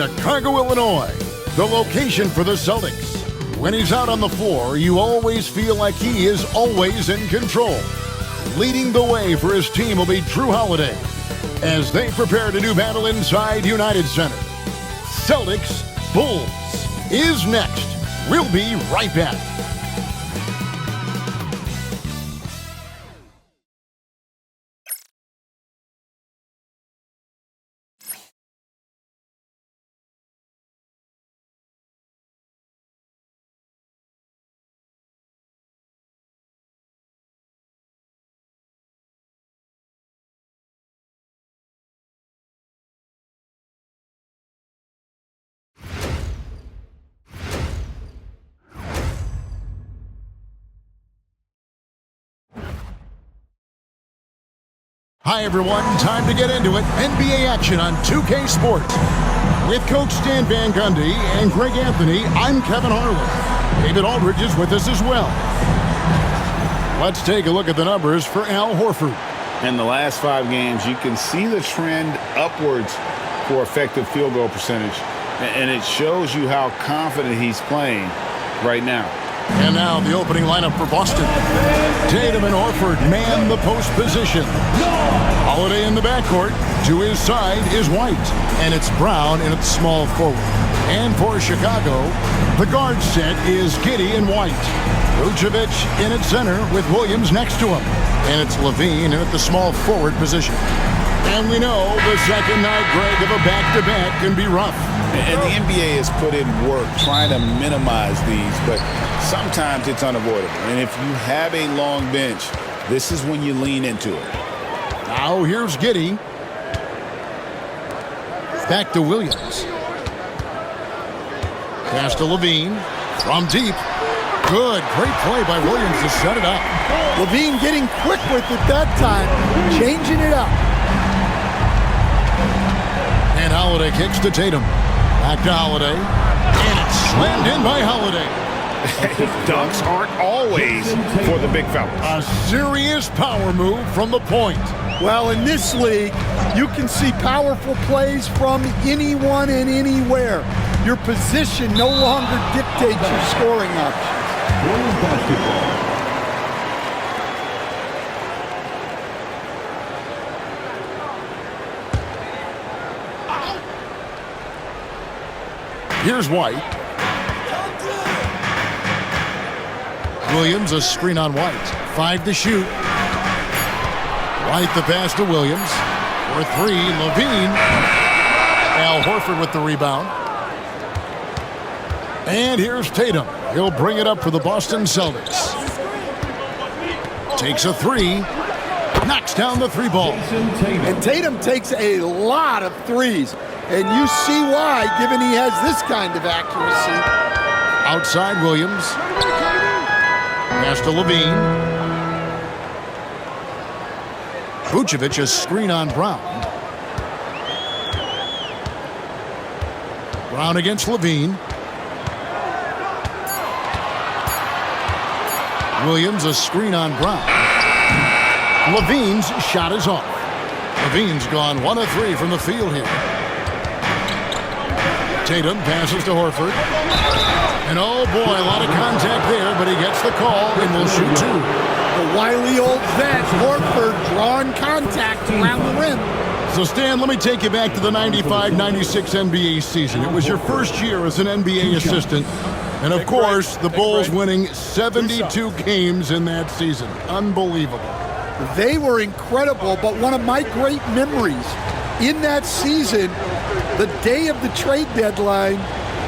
Chicago, Illinois, the location for the Celtics. When he's out on the floor, you always feel like he is always in control. Leading the way for his team will be Drew Holiday as they prepare to do battle inside United Center. Celtics Bulls is next. We'll be right back. Hi everyone, time to get into it. NBA action on 2K Sports. With Coach Stan Van Gundy and Greg Anthony, I'm Kevin Harlan. David Aldridge is with us as well. Let's take a look at the numbers for Al Horford. In the last 5 games, you can see the trend upwards for effective field goal percentage. And it shows you how confident he's playing right now. And now the opening lineup for Boston. Tatum and Horford man the post position. Holiday in the backcourt. To his side is White. And it's Brown in its small forward. And for Chicago, the guard set is Giddey and White. Vucevic in at center with Williams next to him. And it's Levine in at the small forward position. And we know the second night, Greg, of a back-to-back can be rough. And the NBA has put in work trying to minimize these, but sometimes it's unavoidable. And if you have a long bench, this is when you lean into it. Now here's Giddey. Back to Williams. Pass to Levine. From deep. Good. Great play by Williams to set it up. Levine getting quick with it that time. Changing it up. And Holiday kicks to Tatum. Back to Holiday. And it's slammed in by Holiday. Dunks aren't always for the big fellas. A serious power move from the point. Well, in this league, you can see powerful plays from anyone and anywhere. Your position no longer dictates your scoring options. Here's White. Williams, a screen on White. 5 to shoot. White the pass to Williams. For 3, Levine. Al Horford with the rebound. And here's Tatum. He'll bring it up for the Boston Celtics. Takes a 3. Knocks down the 3 ball. And Tatum takes a lot of threes. And you see why, given he has this kind of accuracy. Outside Williams. Pass to Levine. Vucevic, a screen on Brown. Brown against Levine. Williams, a screen on Brown. Levine's shot is off. Levine's gone 1 of 3 from the field here. Tatum passes to Horford. And oh boy, a lot of contact there, but he gets the call and will shoot 2. The wily old vet, Horford, drawing contact around the rim. So Stan, let me take you back to the 95-96 NBA season. It was your first year as an NBA assistant. And of course, the Bulls winning 72 games in that season. Unbelievable. They were incredible, but one of my great memories in that season, the day of the trade deadline,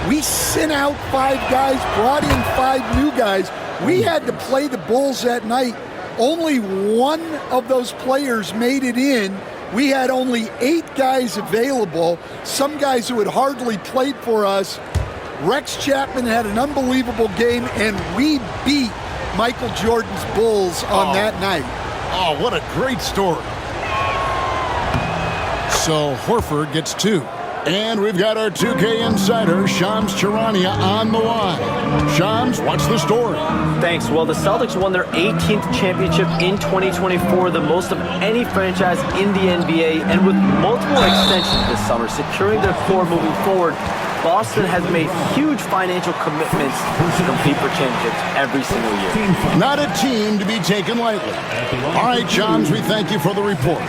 we sent out 5 guys, brought in 5 new guys. We had to play the Bulls that night. Only one of those players made it in. We had only 8 guys available, some guys who had hardly played for us. Rex Chapman had an unbelievable game, and we beat Michael Jordan's Bulls on that night. Oh, what a great story. So Horford gets 2. And we've got our 2K insider, Shams Charania, on the line. Shams, what's the story? Thanks. Well, the Celtics won their 18th championship in 2024, the most of any franchise in the NBA, and with multiple extensions this summer, securing their core moving forward. Boston has made huge financial commitments to compete for championships every single year. Not a team to be taken lightly. All right, Shams, we thank you for the report.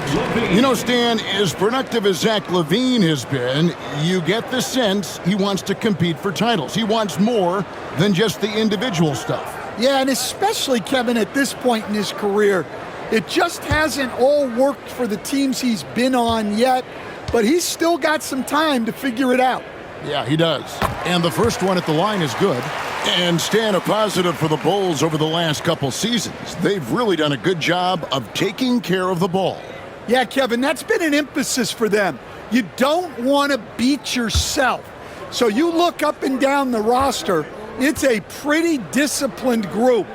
You know, Stan, as productive as Zach LaVine has been, you get the sense he wants to compete for titles. He wants more than just the individual stuff. Yeah, and especially, Kevin, at this point in his career, it just hasn't all worked for the teams he's been on yet, but he's still got some time to figure it out. Yeah, he does. And the first one at the line is good. And Stan, a positive for the Bulls over the last couple seasons. They've really done a good job of taking care of the ball. Yeah, Kevin, that's been an emphasis for them. You don't want to beat yourself. So you look up and down the roster, it's a pretty disciplined group,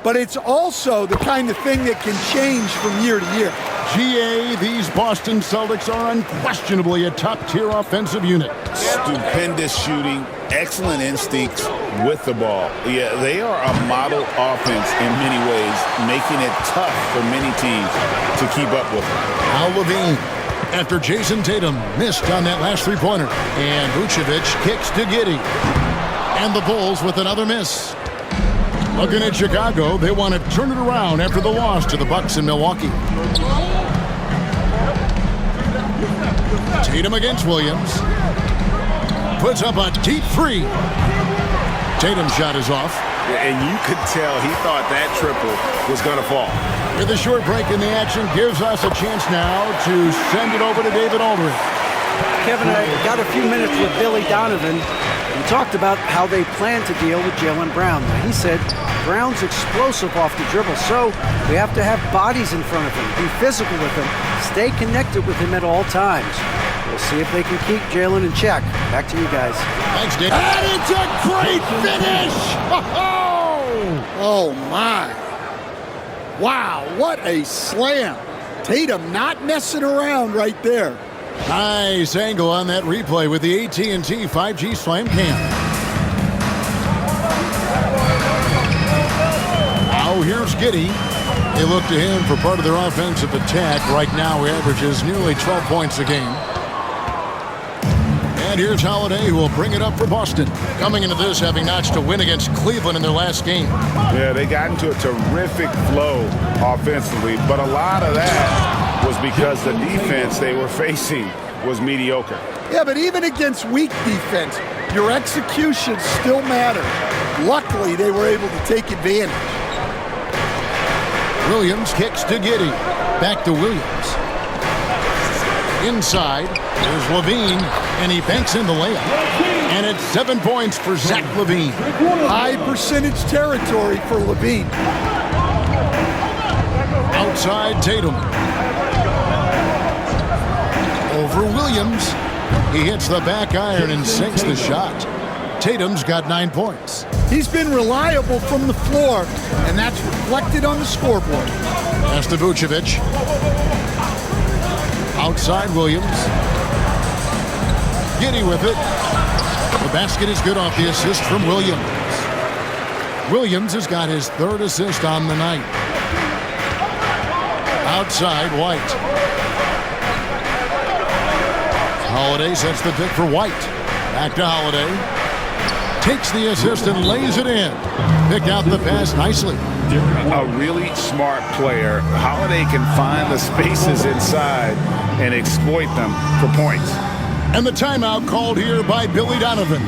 but it's also the kind of thing that can change from year to year. GA, these Boston Celtics are unquestionably a top-tier offensive unit. Stupendous shooting, excellent instincts with the ball. Yeah, they are a model offense in many ways, making it tough for many teams to keep up with them. Al Levine, after Jason Tatum missed on that last three-pointer. And Vucevic kicks to Giddey. And the Bulls with another miss. Looking at Chicago, they want to turn it around after the loss to the Bucks in Milwaukee. Tatum against Williams. Puts up a deep three. Tatum's shot is off. And you could tell he thought that triple was going to fall. With a short break in the action, gives us a chance now to send it over to David Aldridge. Kevin, I got a few minutes with Billy Donovan. He talked about how they plan to deal with Jaylen Brown. Now, he said Brown's explosive off the dribble, so we have to have bodies in front of him, be physical with him, stay connected with him at all times. We'll see if they can keep Jaylen in check. Back to you guys. Thanks, Dave. And it's a great finish! Oh, my. Wow, what a slam. Tatum not messing around right there. Nice angle on that replay with the AT&T 5G Slam Cam. Now here's Giddey. They look to him for part of their offensive attack. Right now he averages nearly 12 points a game. And here's Holiday, who will bring it up for Boston. Coming into this, having notched a win against Cleveland in their last game. Yeah, they got into a terrific flow offensively, but a lot of that was because the defense they were facing was mediocre. Yeah, but even against weak defense, your execution still mattered. Luckily, they were able to take advantage. Williams kicks to Giddey. Back to Williams. Inside, there's Levine, and he banks in the layup. And it's 7 points for Zach LaVine. High percentage territory for LaVine. Outside Tatum. Over Williams. He hits the back iron and sinks the shot. Tatum's got 9 points. He's been reliable from the floor, and that's reflected on the scoreboard. Pass to Vucevic. Outside Williams. Giddey with it. The basket is good off the assist from Williams. Williams has got his third assist on the night. Outside White. Holiday sets the pick for White. Back to Holiday. Takes the assist and lays it in. Pick out the pass nicely. A really smart player. Holiday can find the spaces inside and exploit them for points. And the timeout called here by Billy Donovan.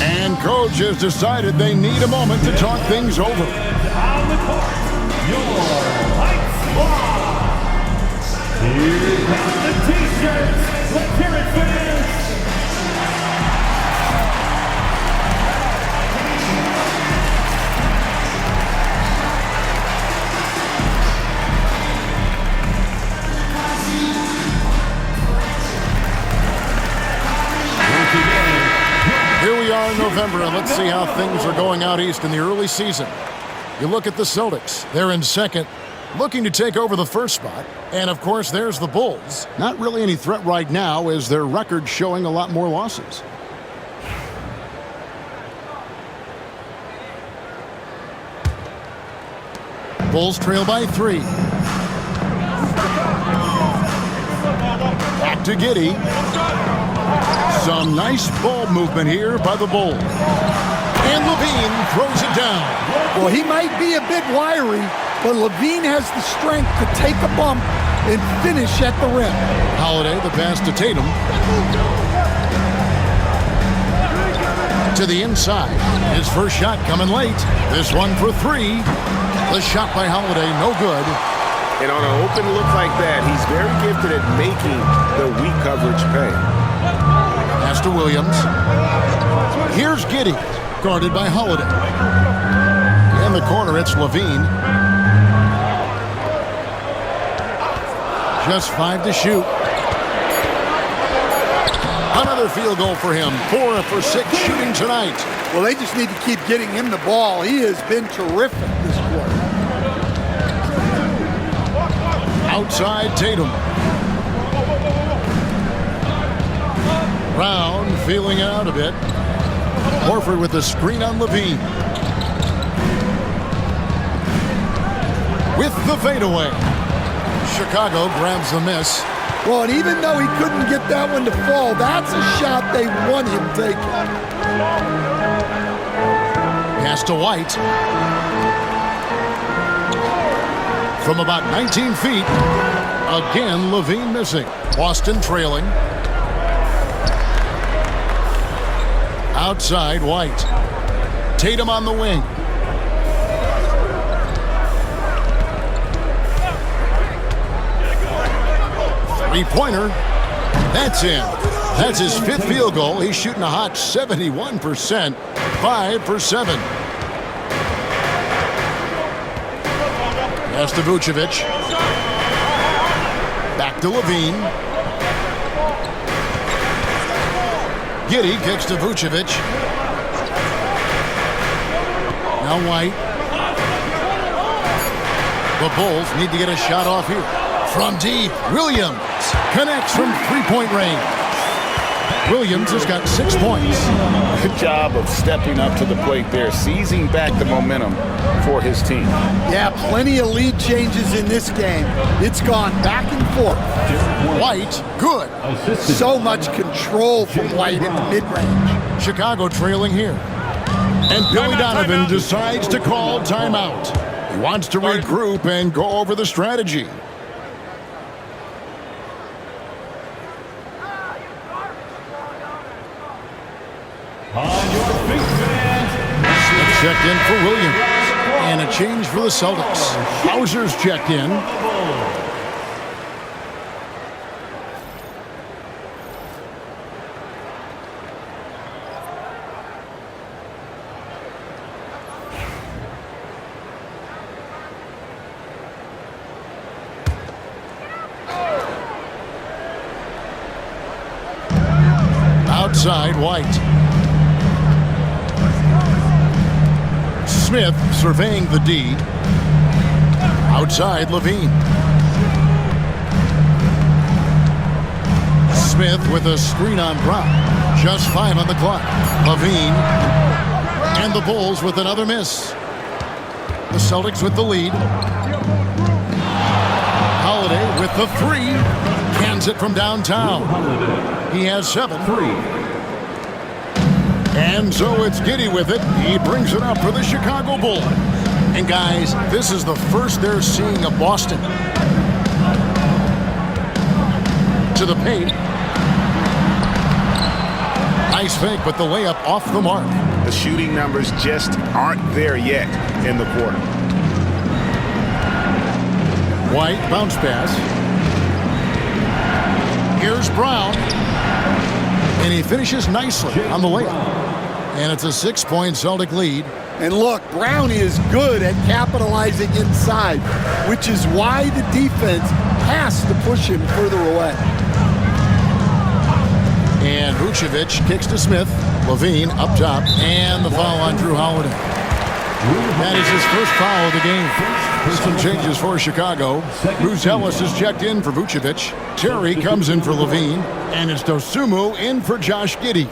And coach has decided they need a moment to talk things over. On the court, your Lights Squad. Here come the T-shirts. Let's hear it, fans. Here we are in November, and let's see how things are going out east in the early season. You look at the Celtics. They're in second looking to take over the first spot. And, of course, there's the Bulls. Not really any threat right now as their record showing a lot more losses. Bulls trail by 3. Back to Giddey. Some nice ball movement here by the Bulls. And LaVine throws it down. Well, he might be a bit wiry, but LaVine has the strength to take a bump and finish at the rim. Holiday, the pass to Tatum. To the inside. His first shot coming late. This one for 3. The shot by Holiday, no good. And on an open look like that, he's very gifted at making the weak coverage pay. Pass to Williams. Here's Giddey, guarded by Holiday. In the corner, it's LaVine. Just 5 to shoot. Another field goal for him. 4 for 6 shooting tonight. Well, they just need to keep getting him the ball. He has been terrific this quarter. Outside Tatum. Brown feeling out a bit. Horford with the screen on LaVine. With the fadeaway. Chicago grabs the miss. Well, and even though he couldn't get that one to fall, that's a shot they want him taking. Pass to White. From about 19 feet. Again, LaVine missing. Boston trailing. Outside, White. Tatum on the wing. Three-pointer. That's in. That's his 5th field goal. He's shooting a hot 71%. 5 for 7. Pass to Vucevic. Back to LaVine. Giddey kicks to Vucevic. Now White. The Bulls need to get a shot off here. From deep, Williams connects from three-point range. Williams has got 6 points. Good job of stepping up to the plate there, seizing back the momentum for his team. Yeah, plenty of lead changes in this game. It's gone back and forth. White, good. So much control from White in the mid-range. Chicago trailing here. And Billy Donovan decides to call timeout. He wants to regroup and go over the strategy. Checked in for Williams. And a change for the Celtics. Hauser's checked in. Outside, White. Smith surveying the D. Outside, LaVine. Smith with a screen on Brown. Just 5 on the clock. LaVine. And the Bulls with another miss. The Celtics with the lead. Holiday with the 3. Cans it from downtown. He has 7. And so it's Giddey with it. He brings it up for the Chicago Bulls. And guys, this is the first they're seeing of Boston. To the paint. Nice fake, but the layup off the mark. The shooting numbers just aren't there yet in the quarter. White, bounce pass. Here's Brown. And he finishes nicely on the layup. And it's a 6-point Celtic lead. And look, Brown is good at capitalizing inside, which is why the defense has to push him further away. And Vucevic kicks to Smith. LaVine up top. And the foul on Drew Holiday. That is his first foul of the game. Some changes for Chicago. Buzelis is checked in for Vucevic. Terry comes in for Levine. And it's Dosunmu in for Josh Giddey.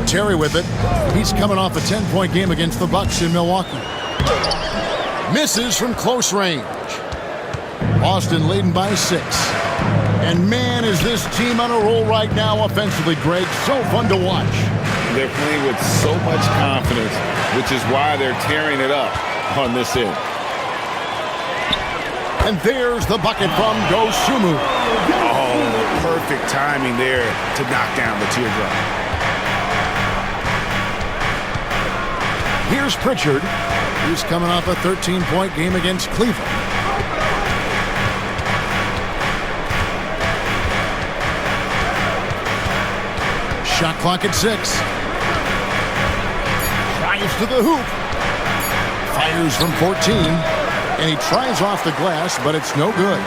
Terry with it. He's coming off a 10-point game against the Bucks in Milwaukee. Misses from close range. Boston leading by 6. And man, is this team on a roll right now offensively, Greg. So fun to watch. They're playing with so much confidence, which is why they're tearing it up on this end. And there's the bucket from Dosunmu. Oh, perfect timing there to knock down the teardrop. Here's Pritchard. He's coming off a 13-point game against Cleveland. Shot clock at 6. Drives to the hoop. Fires from 14. And he tries off the glass, but it's no good.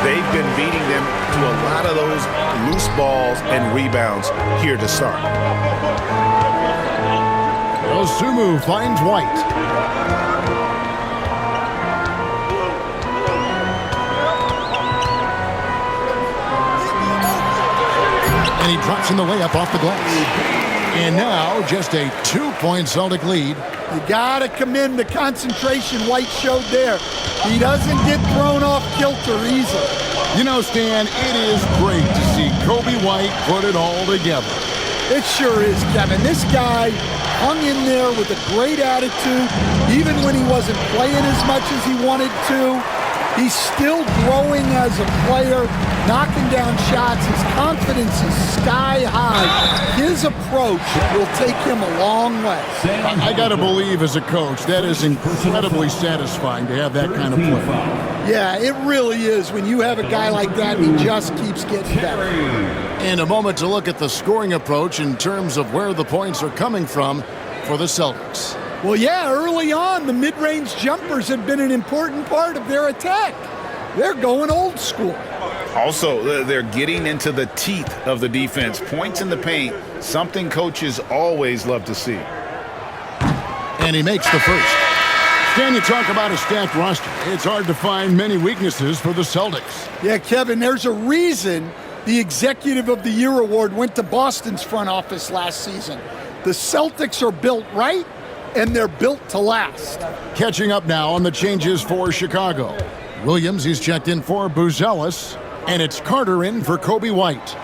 They've been beating them to a lot of those loose balls and rebounds here to start. Dosunmu finds White. And he drops in the layup off the glass. And now just a 2-point Celtic lead. You got to commend the concentration White showed there. He doesn't get thrown off kilter easily. You know, Stan, it is great to see Kobe White put it all together. It sure is, Kevin. This guy hung in there with a great attitude. Even when he wasn't playing as much as he wanted to, he's still growing as a player, knocking down shots. His confidence is sky high. His approach will take him a long way. I got to believe as a coach, that is incredibly satisfying to have that kind of play. Yeah, it really is when you have a guy like that and he just keeps getting better. And a moment to look at the scoring approach in terms of where the points are coming from for the Celtics. Well, yeah, early on, the mid-range jumpers have been an important part of their attack. They're going old school. Also, they're getting into the teeth of the defense. Points in the paint, something coaches always love to see. And he makes the first. Stan, you talk about a stacked roster. It's hard to find many weaknesses for the Celtics. Yeah, Kevin, there's a reason the Executive of the Year award went to Boston's front office last season. The Celtics are built right, and they're built to last. Catching up now on the changes for Chicago. Williams, he's checked in for Buzelis, and it's Carter in for Kobe White.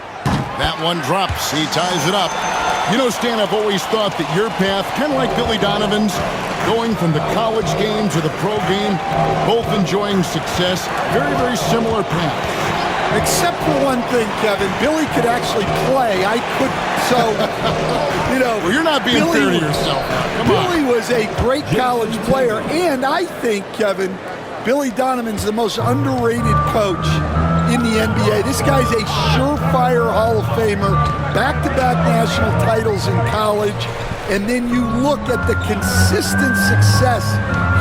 That one drops. He ties it up. You know, Stan, I've always thought that your path, kind of like Billy Donovan's, going from the college game to the pro game, both enjoying success, very, very similar paths. Except for one thing, Kevin. Billy could actually play. I couldn't. So, you know. Well, you're not being fair to yourself now. Come on. Billy was a great college player. And I think, Kevin, Billy Donovan's the most underrated coach in the NBA. This guy's a surefire Hall of Famer. Back-to-back national titles in college. And then you look at the consistent success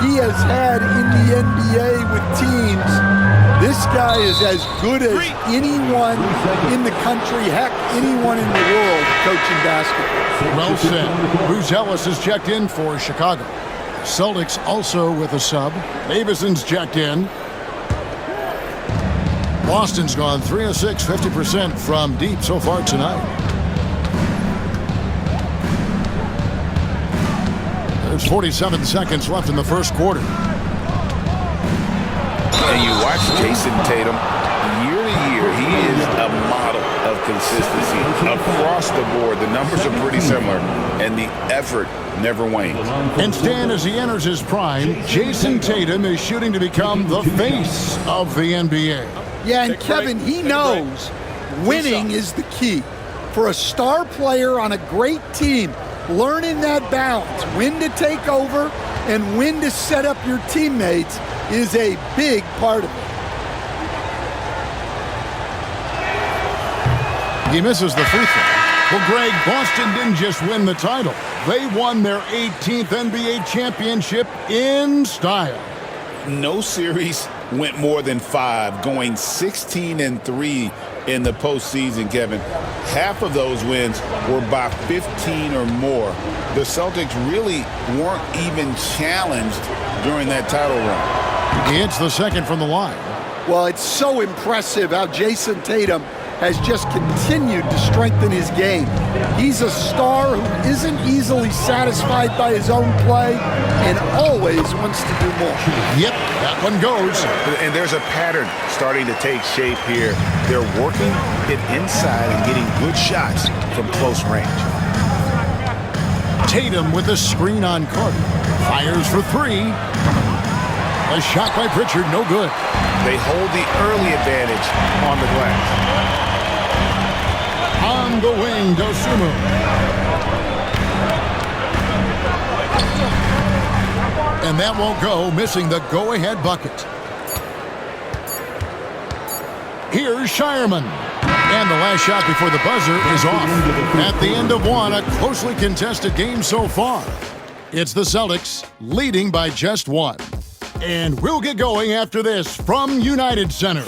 he has had in the NBA with teams. This guy is as good as anyone in the country, heck, anyone in the world coaching basketball. Well said. Buzelis is checked in for Chicago. Celtics also with a sub. Davison's checked in. Boston's gone 3 of 6, 50% from deep so far tonight. There's 47 seconds left in the first quarter. And you watch Jason Tatum, year to year, he is a model of consistency. Across the board, the numbers are pretty similar, and the effort never wanes. And Stan, as he enters his prime, Jason Tatum is shooting to become the face of the NBA. Yeah, and Kevin, he knows winning is the key. For a star player on a great team, learning that balance, when to take over and when to set up your teammates, is a big part of it. He misses the free throw. Well, Greg, Boston didn't just win the title. They won their 18th NBA championship in style. No series went more than 5, going 16-3 in the postseason, Kevin. Half of those wins were by 15 or more. The Celtics really weren't even challenged during that title run. It's the second from the line. Well, it's so impressive how Jason Tatum has just continued to strengthen his game. He's a star who isn't easily satisfied by his own play and always wants to do more. Yep, that one goes. And there's a pattern starting to take shape here. They're working it inside and getting good shots from close range. Tatum with a screen on Carter. Fires for 3. A shot by Pritchard, no good. They hold the early advantage on the glass. On the wing, Dosunmu. And that won't go, missing the go-ahead bucket. Here's Shireman. And the last shot before the buzzer is off. At the end of one, a closely contested game so far. It's the Celtics leading by just 1. And we'll get going after this from United Center.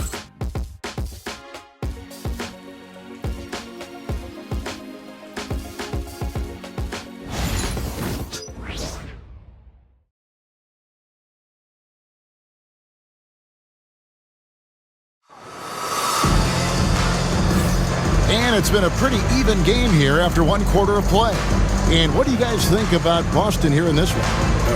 And it's been a pretty even game here after one quarter of play. And what do you guys think about Boston here in this one?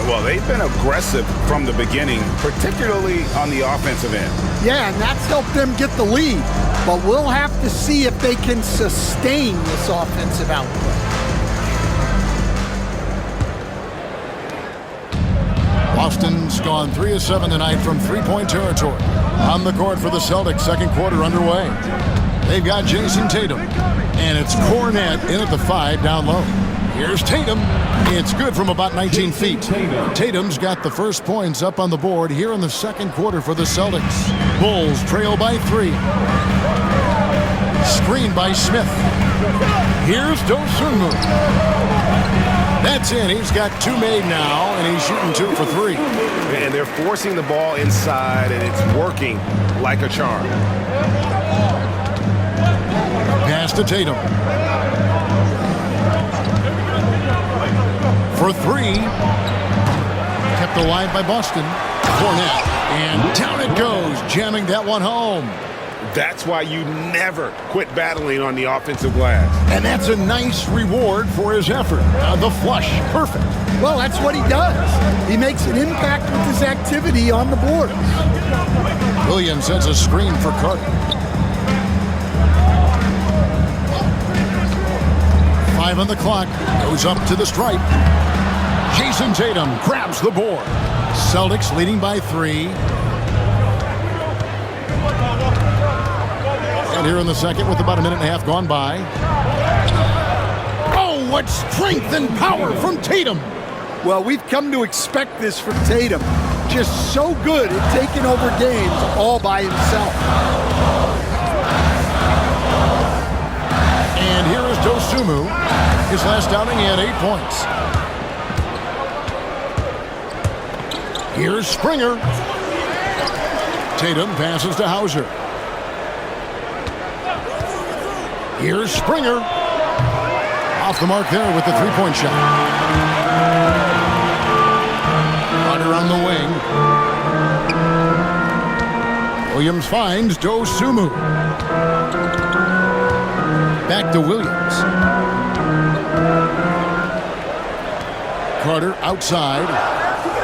Well, they've been aggressive from the beginning, particularly on the offensive end. Yeah, and that's helped them get the lead. But we'll have to see if they can sustain this offensive output. Boston's gone 3 of 7 tonight from three-point territory. On the court for the Celtics, second quarter underway. They've got Jason Tatum, and it's Cornette in at the 5 down low. Here's Tatum. It's good from about 19 feet. Tatum's got the first points up on the board here in the second quarter for the Celtics. Bulls trail by 3. Screen by Smith. Here's Dosunmu. That's in. He's got 2 made now, and he's shooting 2 for 3. And they're forcing the ball inside, and it's working like a charm. Pass to Tatum. For 3. Kept alive by Boston. Cornette. And down it goes, jamming that one home. That's why you never quit battling on the offensive glass. And that's a nice reward for his effort. The flush, perfect. Well, that's what he does. He makes an impact with his activity on the board. Williams sets a screen for Carter. 5 on the clock. Goes up to the stripe. Jason Tatum grabs the board. Celtics leading by 3. And here in the second with about a minute and a half gone by. Oh, what strength and power from Tatum. Well, we've come to expect this from Tatum. Just so good at taking over games all by himself. And here is Dosunmu. His last outing, he had 8 points. Here's Springer. Tatum passes to Hauser. Here's Springer. Off the mark there with the 3-point shot. Carter on the wing. Williams finds Dosunmu. Back to Williams. Carter outside.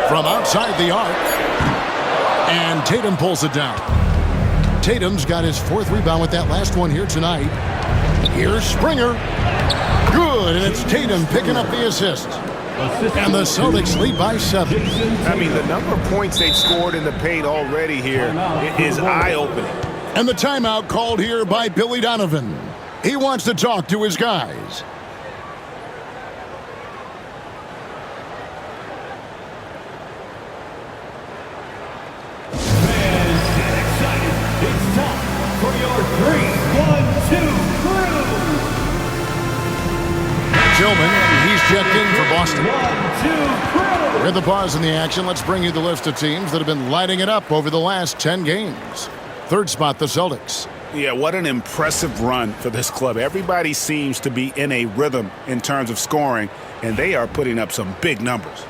From outside the arc. And Tatum pulls it down. Tatum's got his 4th rebound with that last one here tonight. Here's Springer. Good, and it's Tatum picking up the assist. And the Celtics lead by 7. I mean, the number of points they've scored in the paint already here is eye-opening. And the timeout called here by Billy Donovan. He wants to talk to his guys. Tillman, he's checked in for Boston. With the pause in the action, let's bring you the list of teams that have been lighting it up over the last 10 games. Third spot, the Celtics. Yeah, what an impressive run for this club. Everybody seems to be in a rhythm in terms of scoring, and they are putting up some big numbers.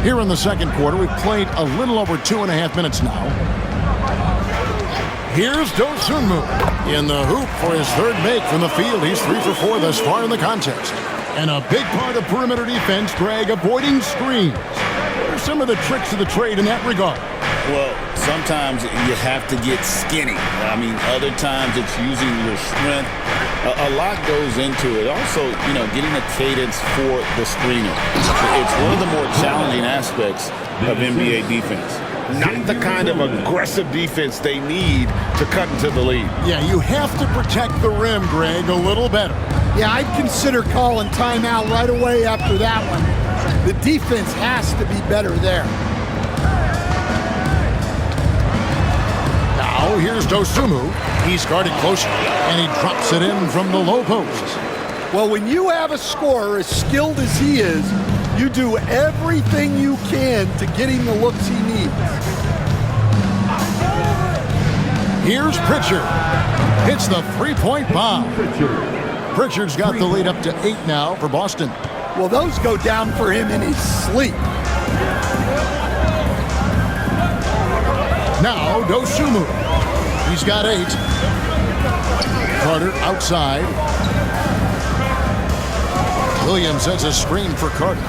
Here in the second quarter, we've played a little over 2.5 minutes now. Here's Dosunmu in the hoop for his third make from the field. He's 3 for 4 thus far in the contest. And a big part of perimeter defense, Greg, avoiding screens. What are some of the tricks of the trade in that regard? Well, sometimes you have to get skinny. I mean, other times it's using your strength. A lot goes into it. Also, getting a cadence for the screener. It's one of the more challenging aspects of NBA defense. Not the kind of aggressive defense they need to cut into the lead. Yeah, you have to protect the rim, Greg, a little better. Yeah, I'd consider calling timeout right away after that one. The defense has to be better there. Now, here's Dosunmu. He's guarded closely, and he drops it in from the low post. Well, when you have a scorer as skilled as he is, you do everything you can to get him the looks he needs. Here's Pritchard. Hits the three-point bomb. Pritchard's got the lead up to 8 now for Boston. Well, those go down for him in his sleep. Now, Dosunmu. He's got 8. Carter outside. Williams sets a screen for Carter.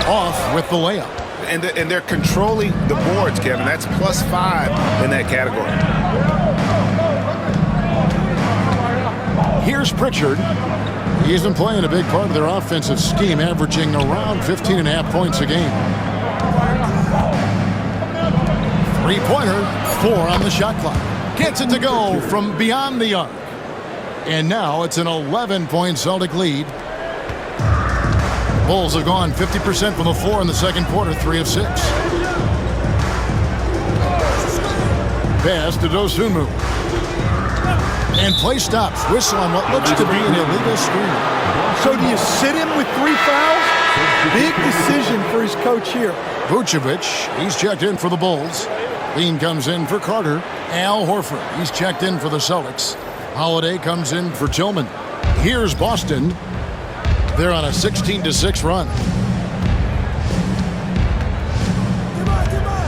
Off with the layup. And they're controlling the boards, Kevin. That's +5 in that category. Here's Pritchard. He's been playing a big part of their offensive scheme, averaging around 15.5 points a game. Three-pointer, 4 on the shot clock. Gets it to go from beyond the arc. And now it's an 11-point Celtic lead. Bulls have gone 50% from the floor in the second quarter, 3 of 6. Pass to Dosunmu. And play stops. Whistle on what looks to be an illegal screen. So do you sit him with 3 fouls? Big decision for his coach here. Vucevic, he's checked in for the Bulls. Lean comes in for Carter. Al Horford, he's checked in for the Celtics. Holiday comes in for Tillman. Here's Boston. They're on a 16-6 run.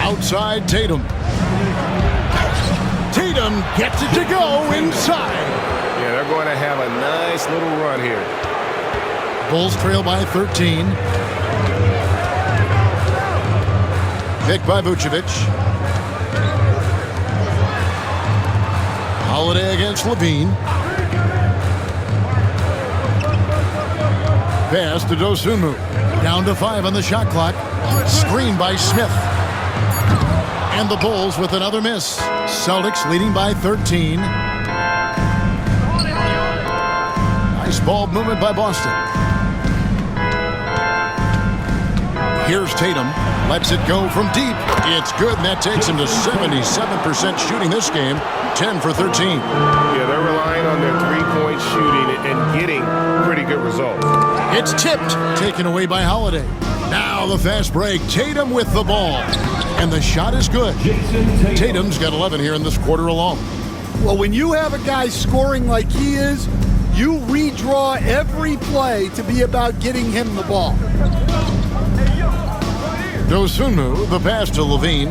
Outside Tatum. Tatum gets it to go inside. Yeah, they're going to have a nice little run here. Bulls trail by 13. Picked by Vucevic. Holiday against Levine. Pass to Dosunmu. Down to 5 on the shot clock. Screen by Smith. And the Bulls with another miss. Celtics leading by 13. Nice ball movement by Boston. Here's Tatum. Lets it go from deep. It's good, and that takes him to 77% shooting this game. 10 for 13. Yeah, they're relying on their three-point shooting and getting pretty good results. It's tipped, taken away by Holiday. Now the fast break. Tatum with the ball. And the shot is good. Tatum's got 11 here in this quarter alone. Well, when you have a guy scoring like he is, you redraw every play to be about getting him the ball. Dosunmu, the pass to Levine.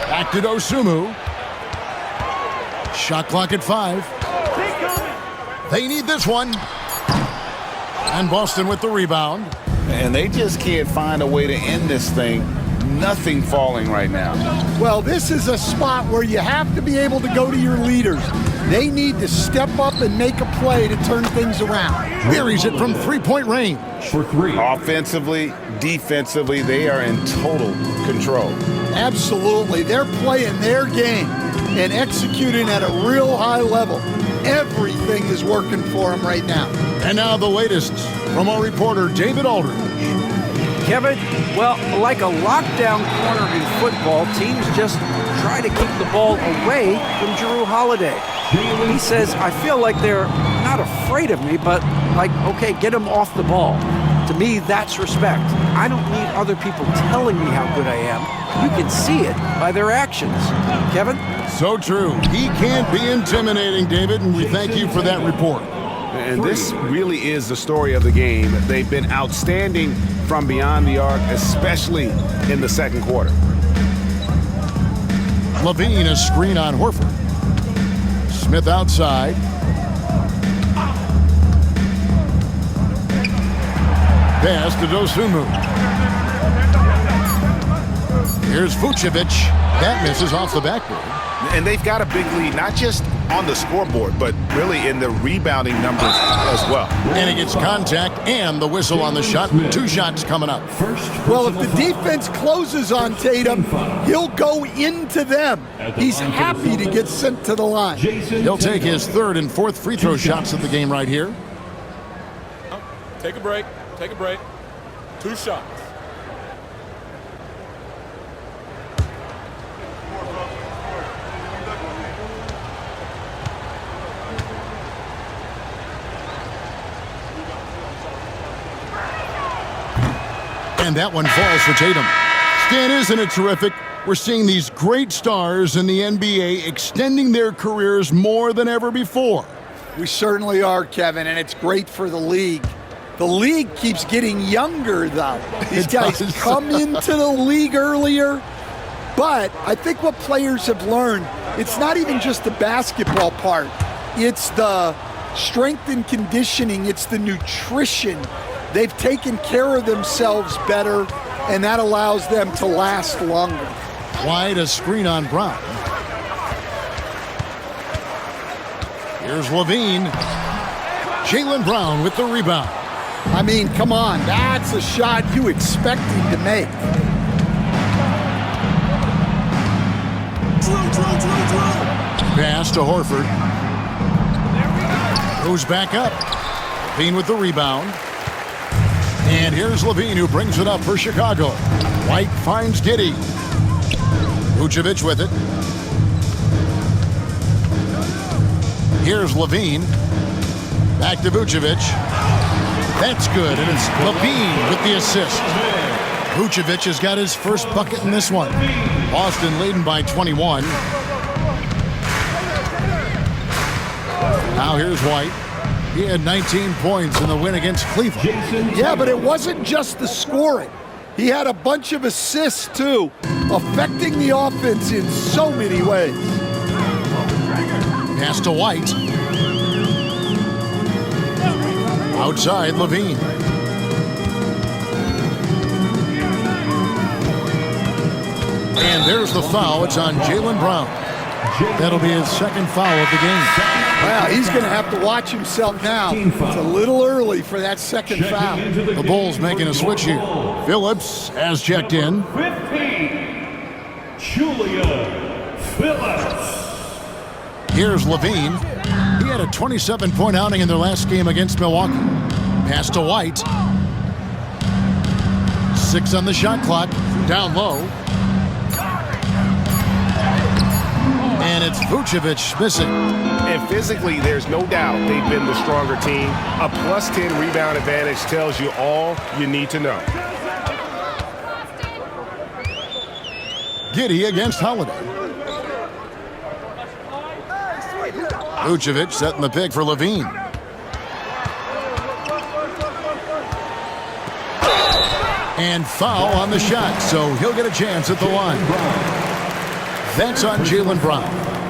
Back to Dosunmu. Shot clock at 5. They need this one. And Boston with the rebound. And they just can't find a way to end this thing. Nothing falling right now. Well, this is a spot where you have to be able to go to your leaders. They need to step up and make a play to turn things around. Buries it from three-point range. For 3. Offensively, defensively, they are in total control. Absolutely. They're playing their game and executing at a real high level. Everything is working for them right now. And now the latest from our reporter, David Aldridge. Kevin, well, like a lockdown corner in football, teams just try to keep the ball away from Jrue Holiday. He says, I feel like they're not afraid of me, but like, okay, get him off the ball. To me, that's respect. I don't need other people telling me how good I am. You can see it by their actions. Kevin? So true. He can't be intimidating, David, and we thank you for that report. And this really is the story of the game. They've been outstanding from beyond the arc, especially in the second quarter. Levine, a screen on Horford. Smith outside. Pass to Dosunmu. Here's Vucevic. That misses off the backboard. And they've got a big lead, not just on the scoreboard, but really in the rebounding numbers as well. And he gets contact and the whistle on the shot. 2 shots coming up. Well, if the defense closes on Tatum, he'll go into them. He's happy to get sent to the line. He'll take his 3rd and 4th free throw shots of the game right here. Take a break. Take a break. 2 shots. And that one falls for Tatum. Stan, isn't it terrific? We're seeing these great stars in the NBA extending their careers more than ever before. We certainly are, Kevin, and it's great for the league. The league keeps getting younger, though. These guys come into the league earlier, but I think what players have learned, it's not even just the basketball part. It's the strength and conditioning. It's the nutrition. They've taken care of themselves better, and that allows them to last longer. White, a screen on Brown. Here's Levine. Jaylen Brown with the rebound. I mean, come on, that's a shot you expect him to make. Pass to Horford. Goes back up. Levine with the rebound. And here's Levine who brings it up for Chicago. White finds Giddey. Vucevic with it. Here's Levine. Back to Vucevic. That's good, and it's Levine with the assist. Vucevic has got his first bucket in this one. Boston leading by 21. Now here's White. He had 19 points in the win against Cleveland. Yeah, but it wasn't just the scoring. He had a bunch of assists, too, affecting the offense in so many ways. Pass to White. Outside, Levine. And there's the foul. It's on Jaylen Brown. That'll be his 2nd foul of the game. Wow, he's going to have to watch himself now. It's a little early for that 2nd foul. The Bulls making a switch here. Phillips has checked in. 15, Julia Phillips. Here's Levine. He had a 27-point outing in their last game against Milwaukee. Pass to White. 6 on the shot clock. Down low. And it's Vucevic missing. And physically, there's no doubt they've been the stronger team. A +10 rebound advantage tells you all you need to know. Giddey against Holiday. Vucevic setting the pick for Levine. And foul on the shot, so he'll get a chance at the line. That's on Jaylen Brown.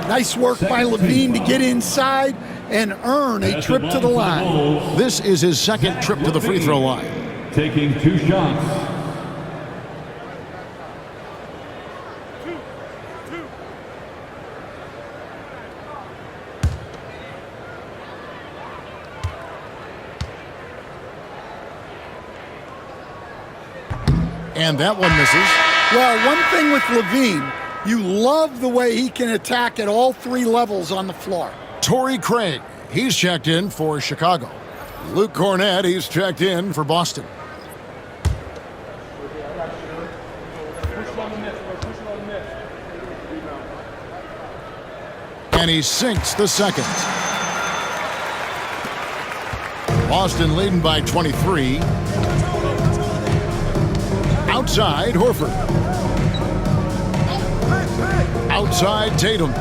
Nice work by Levine to get inside and earn a trip to the line. This is his 2nd trip to the free throw line. Taking 2 shots. And that one misses. Well, one thing with Levine, you love the way he can attack at all 3 levels on the floor. Torrey Craig, he's checked in for Chicago. Luke Cornett, he's checked in for Boston. And he sinks the second. Boston leading by 23. Outside, Horford. Outside, Tatum.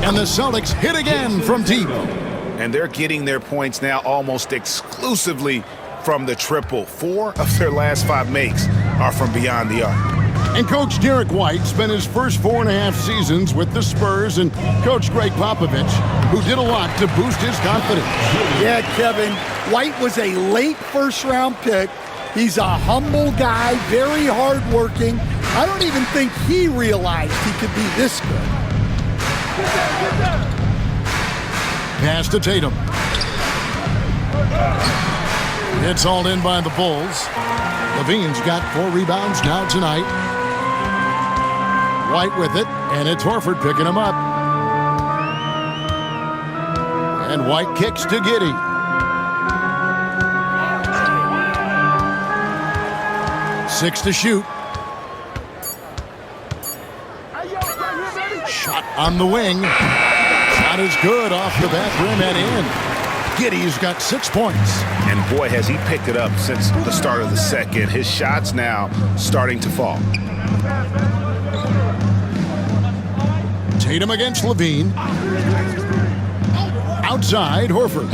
And the Celtics hit again from deep. And they're getting their points now almost exclusively from the triple. 4 of their last 5 makes are from beyond the arc. And Coach Derek White spent his first 4.5 seasons with the Spurs and Coach Greg Popovich, who did a lot to boost his confidence. Yeah, Kevin, White was a late first-round pick. He's a humble guy, very hardworking. I don't even think he realized he could be this good. Pass to Tatum. It's hauled in by the Bulls. Levine's got 4 rebounds now tonight. White with it, and it's Horford picking him up. And White kicks to Giddey. Six to shoot. Shot on the wing. Shot is good off the back rim and in. Giddey's got 6 points. And boy, has he picked it up since the start of the second. His shots now starting to fall. Tatum against Levine. Outside, Horford.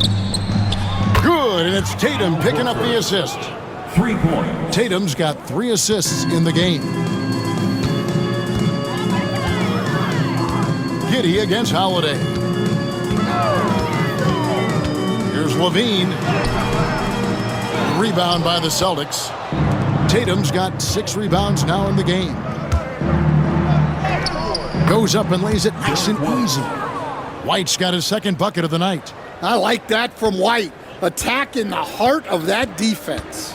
Good, and it's Tatum picking up the assist. 3 points. Tatum's got 3 assists in the game. Giddey against Holiday. Here's Levine. Rebound by the Celtics. Tatum's got 6 rebounds now in the game. Goes up and lays it nice and easy. White's got his second bucket of the night. I like that from White. Attack in the heart of that defense.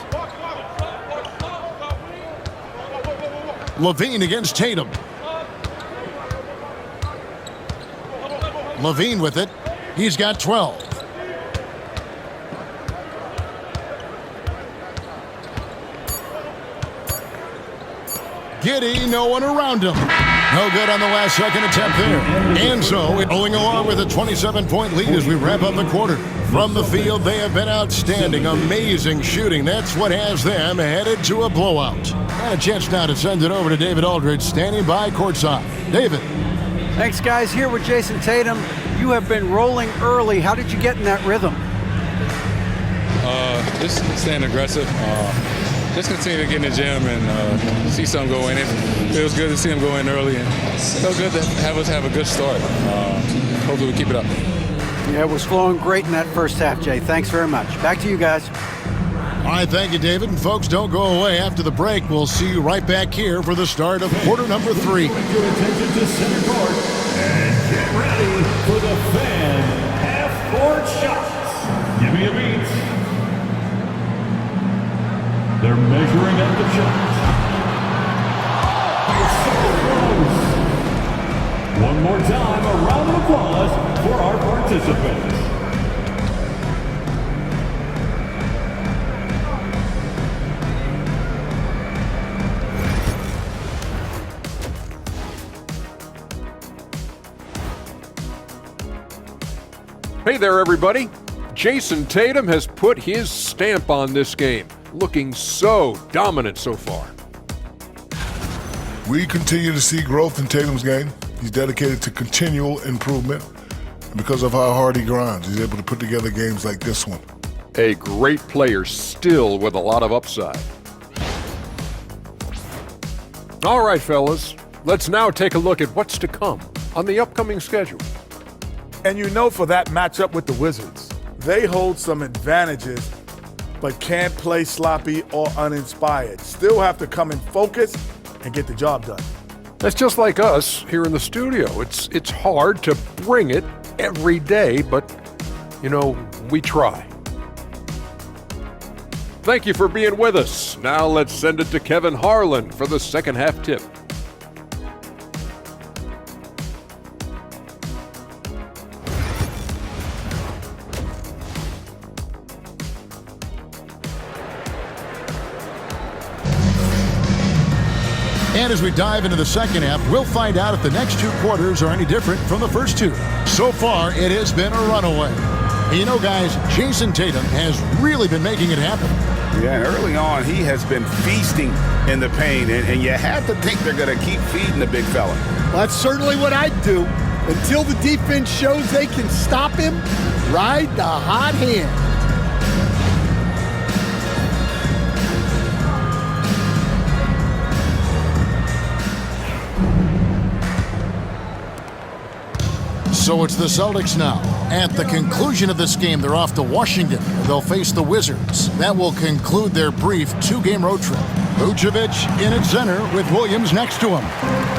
Levine against Tatum. Levine with it. He's got 12. Giddey, no one around him. No good on the last second attempt there. And so, going along with a 27-point lead as we wrap up the quarter. From the field, they have been outstanding. Amazing shooting. That's what has them headed to a blowout. And a chance now to send it over to David Aldridge, standing by courtside. David. Thanks, guys. Here with Jason Tatum. You have been rolling early. How did you get in that rhythm? Just staying aggressive. Just continue to get in the gym and see something go in. It feels good to see him go in early, and it feels good to have us have a good start. Hopefully we keep it up. Yeah, it was flowing great in that first half, Jay. Thanks very much. Back to you guys. All right, thank you, David. And folks, don't go away. After the break, we'll see you right back here for the start of quarter number 3. Direct your attention to center court and get ready for the fan half-court shots. Give me a beat. They're measuring at the shot. It's so close. One more time, a round of applause for our participants. Hey there, everybody. Jason Tatum has put his stamp on this game, looking so dominant so far. We continue to see growth in Tatum's game. He's dedicated to continual improvement. And because of how hard he grinds, he's able to put together games like this one. A great player still with a lot of upside. All right, fellas, let's now take a look at what's to come on the upcoming schedule. And you know, for that matchup with the Wizards, they hold some advantages, but can't play sloppy or uninspired. Still have to come in focus and get the job done. That's just like us here in the studio. It's hard to bring it every day, but, you know, we try. Thank you for being with us. Now let's send it to Kevin Harlan for the second half tip. And as we dive into the second half, we'll find out if the next two quarters are any different from the first two. So far, it has been a runaway. You know, guys, Jason Tatum has really been making it happen. Yeah, and early on, he has been feasting in the paint, and you have to think they're going to keep feeding the big fella. Well, that's certainly what I'd do. Until the defense shows they can stop him, ride the hot hand. So it's the Celtics now. At the conclusion of this game, they're off to Washington. They'll face the Wizards. That will conclude their brief two-game road trip. Vucevic in at center with Williams next to him.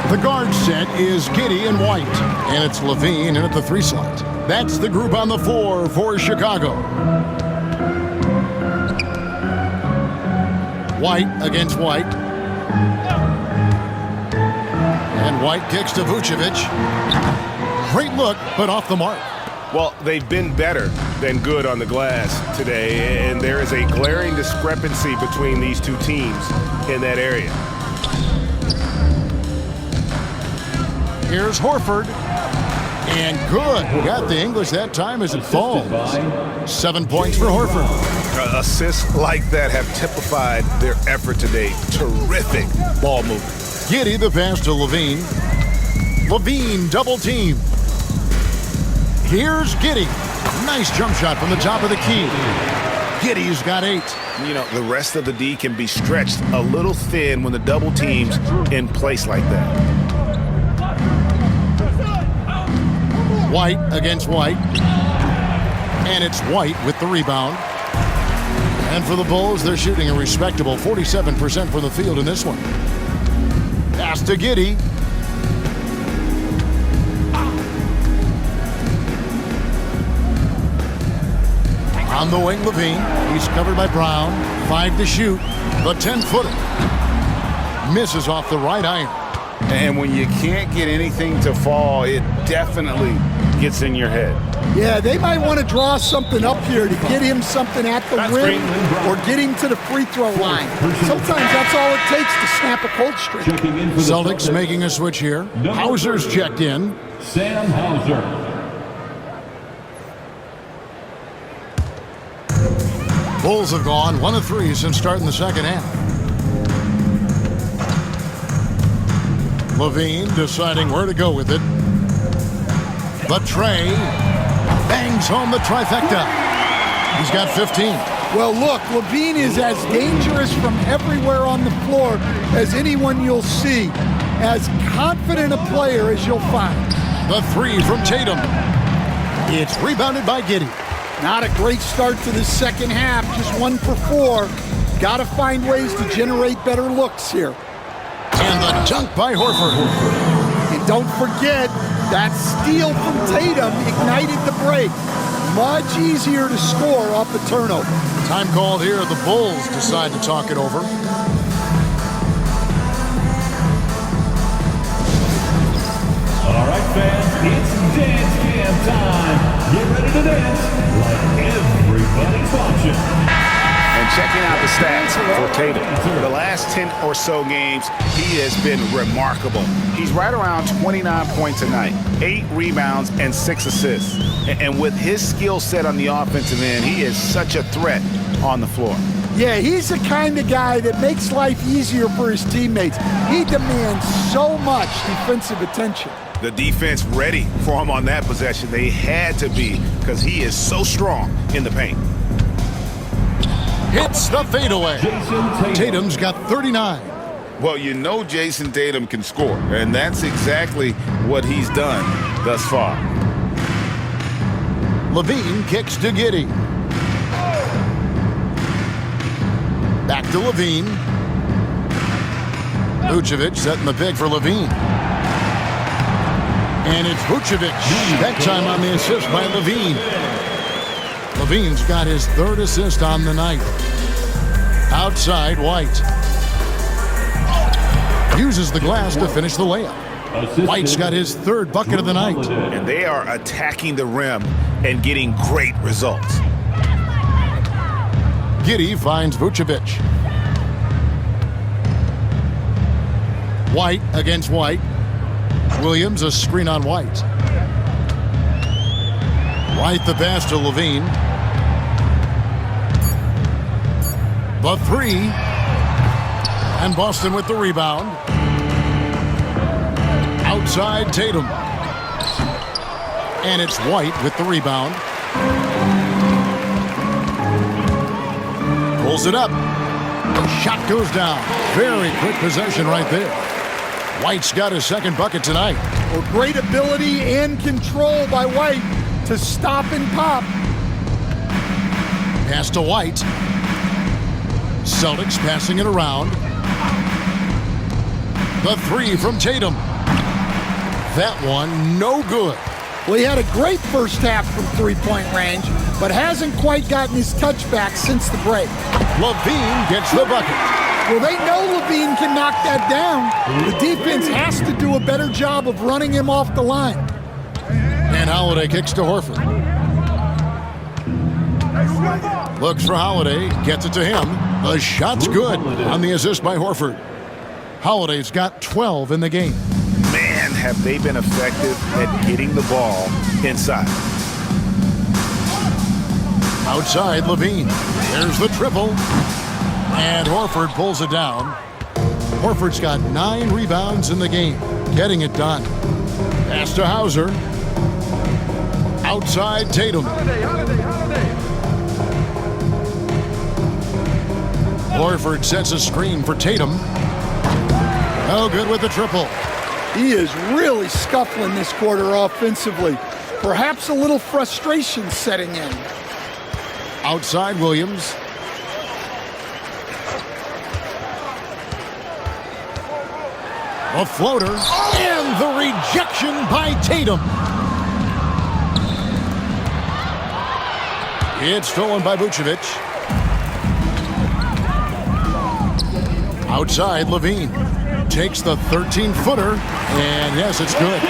The guard set is Giddey and White. And it's Levine in at the 3 slot. That's the group on the 4 for Chicago. White against White. And White kicks to Vucevic. Great look, but off the mark. Well, they've been better than good on the glass today, and there is a glaring discrepancy between these two teams in that area. Here's Horford. And good. Got the English that time as it falls. 7 points for Horford. Assists like that have typified their effort today. Terrific ball movement. Giddey the pass to Levine. Levine double team. Here's Giddey. Nice jump shot from the top of the key. Giddey's got 8. You know, the rest of the D can be stretched a little thin when the double team's in place like that. White against White. And it's White with the rebound. And for the Bulls, they're shooting a respectable 47% from the field in this one. Pass to Giddey. On the wing, Levine. He's covered by Brown. 5 to shoot. The 10-footer. Misses off the right iron. And when you can't get anything to fall, it definitely gets in your head. Yeah, they might want to draw something up here to get him something at the rim or get him to the free throw line. Sometimes that's all it takes to snap a cold streak. Celtics making a switch here. Hauser's checked in. Sam Hauser. Bulls have gone 1 of 3 since starting the second half. Levine deciding where to go with it. But Trey bangs home the trifecta. He's got 15. Well, look, Levine is as dangerous from everywhere on the floor as anyone you'll see. As confident a player as you'll find. The 3 from Tatum. It's rebounded by Giddey. Not a great start to the second half, just 1 for 4. Got to find ways to generate better looks here. And the dunk by Horford. And don't forget, that steal from Tatum ignited the break. Much easier to score off the turnover. Time called here. The Bulls decide to talk it over. All right, fans, it's dance jam time. Get ready to dance like everybody's watching. And checking out the stats for Tatum. The last 10 or so games, he has been remarkable. He's right around 29 points a night, 8 rebounds, and 6 assists. And with his skill set on the offensive end, he is such a threat on the floor. Yeah, he's the kind of guy that makes life easier for his teammates. He demands so much defensive attention. The defense ready for him on that possession. They had to be because he is so strong in the paint. Hits the fadeaway. Tatum's got 39. Well, you know Jason Tatum can score, and that's exactly what he's done thus far. Levine kicks to Giddey. Back to Levine. Vucevic setting the pick for Levine. And it's Vucevic. That time on the assist by Levine. Levine's got his 3rd assist on the night. Outside, White. Uses the glass to finish the layup. White's got his 3rd bucket of the night. And they are attacking the rim and getting great results. Giddey finds Vucevic. White against White. Williams a screen on White. White the pass to Levine. The three. And Boston with the rebound. Outside Tatum. And it's White with the rebound. Pulls it up. The shot goes down. Very quick possession right there. White's got his second bucket tonight. Well, great ability and control by White to stop and pop. Pass to White. Celtics passing it around. The three from Tatum. That one no good. Well, he had a great first half from three-point range, but hasn't quite gotten his touchback since the break. Levine gets the bucket. Well, they know Levine can knock that down. The defense has to do a better job of running him off the line. And Holiday kicks to Horford. Looks for Holiday, gets it to him. The shot's good on the assist by Horford. Holiday's got 12 in the game. Man, have they been effective at getting the ball inside. Outside Levine. There's the triple. And Horford pulls it down. Horford's got 9 rebounds in the game. Getting it done. Pass to Hauser. Outside Tatum. Horford sets a screen for Tatum. No good with the triple. He is really scuffling this quarter offensively. Perhaps a little frustration setting in. Outside Williams. A floater. And the rejection by Tatum. It's stolen by Vucevic. Outside Levine. Takes the 13-footer. And yes, it's good.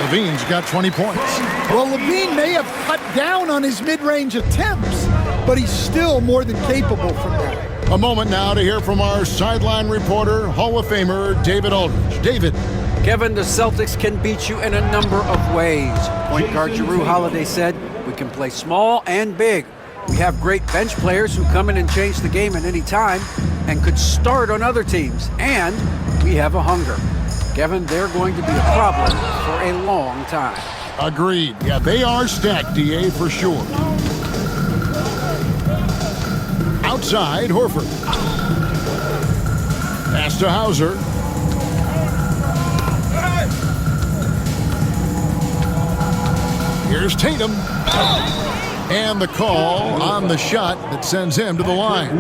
Levine's got 20 points. Well, Levine may have cut down on his mid-range attempts, but he's still more than capable from there. A moment now to hear from our sideline reporter, Hall of Famer David Aldridge. David. Kevin, the Celtics can beat you in a number of ways. Point guard Jrue Holiday said, we can play small and big. We have great bench players who come in and change the game at any time and could start on other teams. And we have a hunger. Kevin, they're going to be a problem for a long time. Agreed. Yeah, they are stacked, DA, for sure. Outside, Horford. Pass to Hauser. Here's Tatum. And the call on the shot that sends him to the line.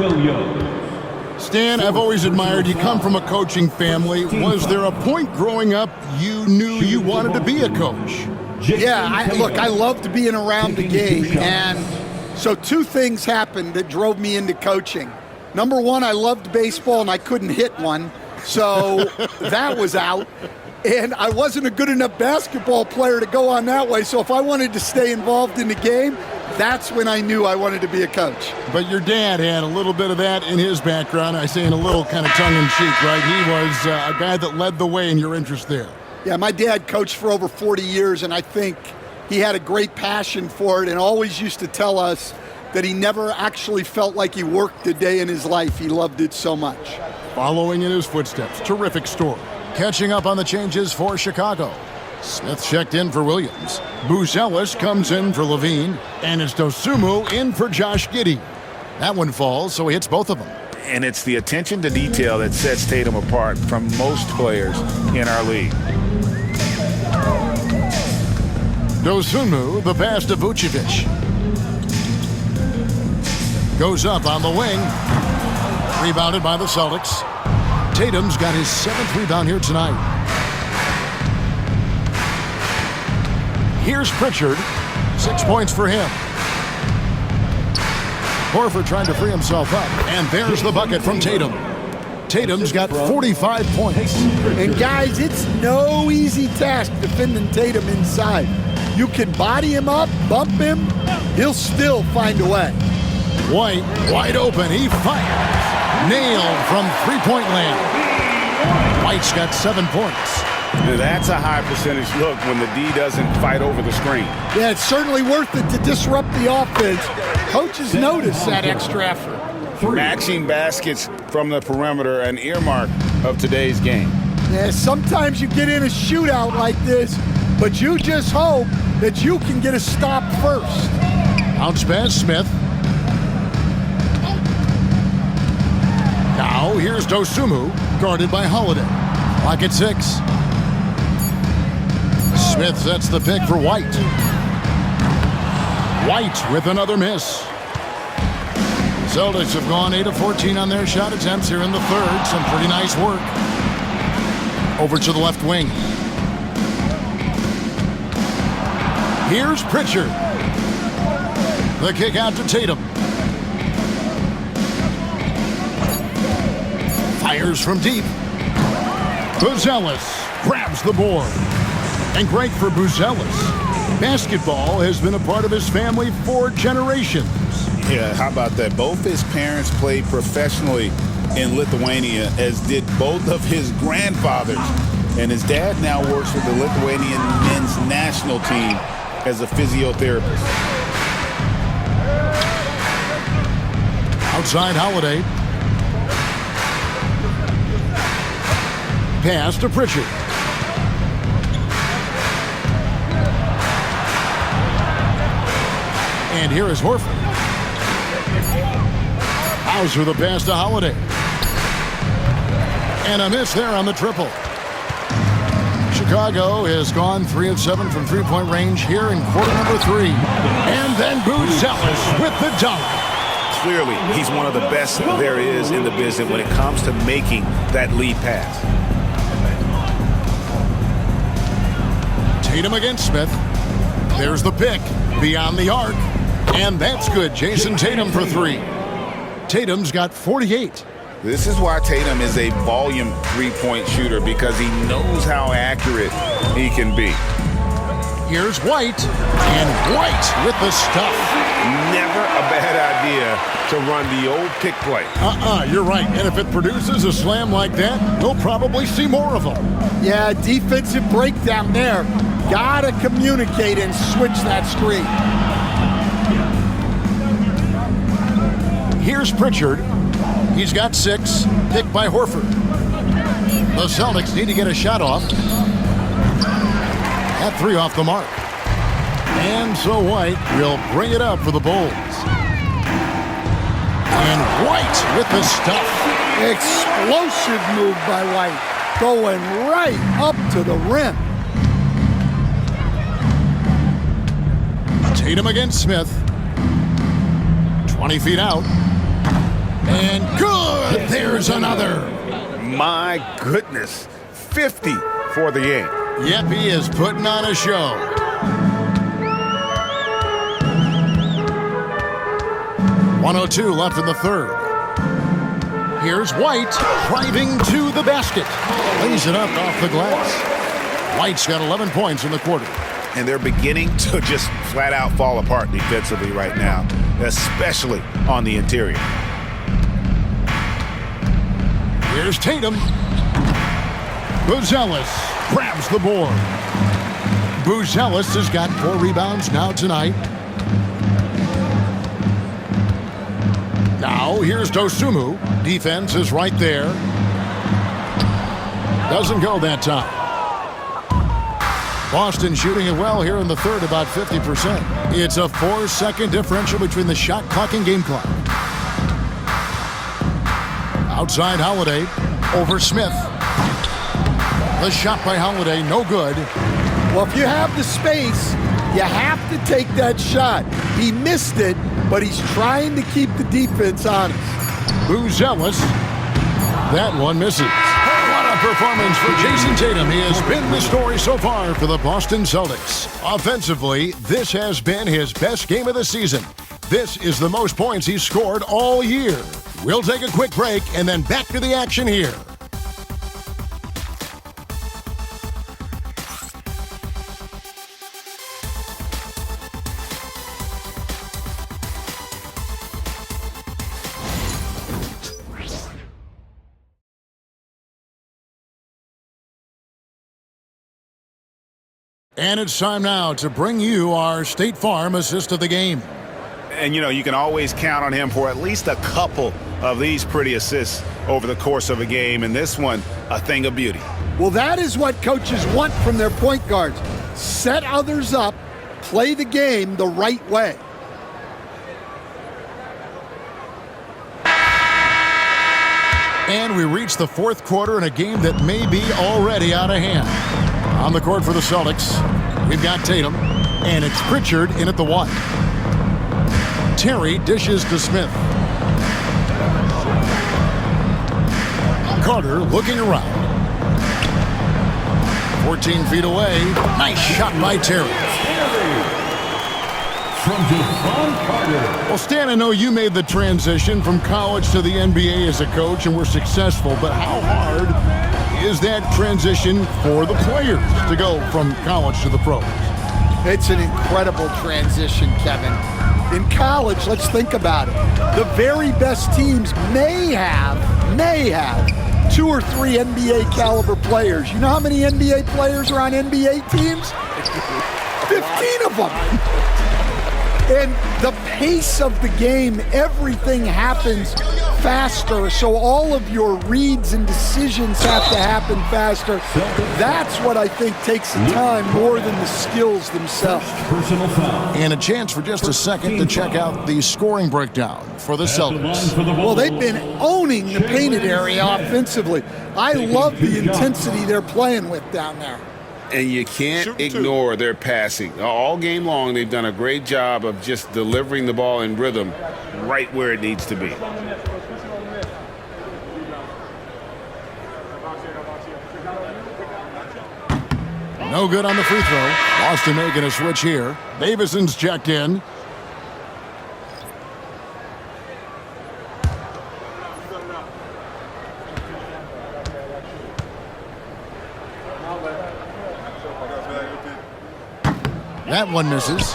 Stan, I've always admired you. Come from a coaching family. Was there a point growing up you knew you wanted to be a coach? Yeah, I loved being around the game. And so 2 things happened that drove me into coaching. Number one, I loved baseball and I couldn't hit one. So that was out. And I wasn't a good enough basketball player to go on that way. So if I wanted to stay involved in the game, that's when I knew I wanted to be a coach. But your dad had a little bit of that in his background. I say in a little kind of tongue-in-cheek, right? He was a guy that led the way in your interest there. Yeah, my dad coached for over 40 years, and I think he had a great passion for it and always used to tell us that he never actually felt like he worked a day in his life. He loved it so much. Following in his footsteps, terrific story. Catching up on the changes for Chicago. Smith checked in for Williams. Buzelis comes in for Levine. And it's Dosunmu in for Josh Giddey. That one falls, so he hits both of them. And it's the attention to detail that sets Tatum apart from most players in our league. Dosunmu, the pass to Vucevic. Goes up on the wing. Rebounded by the Celtics. Tatum's got his 7th rebound here tonight. Here's Pritchard. 6 points for him. Horford trying to free himself up. And there's the bucket from Tatum. Tatum's got 45 points. And guys, it's no easy task defending Tatum inside. You can body him up, bump him, he'll still find a way. White, wide open, he fires. Nailed from three-point land. White's got 7 points. Now, that's a high percentage look when the D doesn't fight over the screen. Yeah, it's certainly worth it to disrupt the offense. Coaches notice that extra effort. Matching baskets from the perimeter, an earmark of today's game. Yeah, sometimes you get in a shootout like this, but you just hope that you can get a stop first. Bounce pass, Smith. Now here's Dosunmu, guarded by Holiday. Clock at 6. Smith sets the pick for White. White with another miss. Celtics have gone 8 of 14 on their shot attempts here in the third. Some pretty nice work. Over to the left wing. Here's Pritchard. The kick out to Tatum. Fires from deep. Buzelis grabs the board. And great for Buzelis. Basketball has been a part of his family for generations. Yeah, how about that? Both his parents played professionally in Lithuania, as did both of his grandfathers. And his dad now works with the Lithuanian men's national team as a physiotherapist. Outside Holiday. Pass to Pritchard. And here is Horford. Hauser the pass to Holiday. And a miss there on the triple. Chicago has gone 3 of 7 from three-point range here in quarter number 3. And then Buzelis with the dunk. Clearly, he's one of the best there is in the business when it comes to making that lead pass. Tatum against Smith. There's the pick beyond the arc. And that's good. Jason Tatum for 3. Tatum's got 48. This is why Tatum is a volume three-point shooter, because he knows how accurate he can be. Here's White, and White with the stuff. Never a bad idea to run the old pick play. You're right. And if it produces a slam like that, we'll probably see more of them. Yeah, defensive breakdown there. Gotta communicate and switch that screen. Here's Pritchard. He's got 6, picked by Horford. The Celtics need to get a shot off. At 3 off the mark. And so White will bring it up for the Bulls. And White with the stuff. Explosive move by White. Going right up to the rim. Tatum against Smith. 20 feet out. And good! There's another. My goodness. 50 for the game. Yep, he is putting on a show. .102 left in the third. Here's White driving to the basket. Lays it up off the glass. White's got 11 points in the quarter. And they're beginning to just flat out fall apart defensively right now, especially on the interior. Here's Tatum. Buzelis grabs the board. Buzelis has got 4 rebounds now tonight. Now here's Dosunmu. Defense is right there. Doesn't go that time. Boston shooting it well here in the third, about 50%. It's a 4-second differential between the shot clock and game clock. Outside Holiday, over Smith. The shot by Holiday, no good. Well, if you have the space, you have to take that shot. He missed it, but he's trying to keep the defense honest. Buzelis, that one misses. What a performance for Jason Tatum. He has been the story so far for the Boston Celtics. Offensively, this has been his best game of the season. This is the most points he's scored all year. We'll take a quick break and then back to the action here. And it's time now to bring you our State Farm assist of the game. And, you can always count on him for at least a couple of these pretty assists over the course of a game. And this one, a thing of beauty. Well, that is what coaches want from their point guards. Set others up, play the game the right way. And we reach the fourth quarter in a game that may be already out of hand. On the court for the Celtics, we've got Tatum, and it's Pritchard in at the one. Terry dishes to Smith. Carter looking around. 14 feet away. Nice shot by Terry. From Devon Carter. Well, Stan, I know you made the transition from college to the NBA as a coach and were successful, but how hard is that transition for the players to go from college to the pros? It's an incredible transition, Kevin. In college, let's think about it. The very best teams may have 2 or 3 NBA caliber players. You know how many NBA players are on NBA teams? 15 of them. And the pace of the game, everything happens faster, so all of your reads and decisions have to happen faster. That's what I think takes the time more than the skills themselves. Personal foul. And a chance for just a second to check out the scoring breakdown for the Celtics. Well, they've been owning the painted area offensively. I love the intensity they're playing with down there. And you can't ignore their passing. All game long, they've done a great job of just delivering the ball in rhythm right where it needs to be. No good on the free throw. Boston making a switch here. Davison's checked in. That one misses.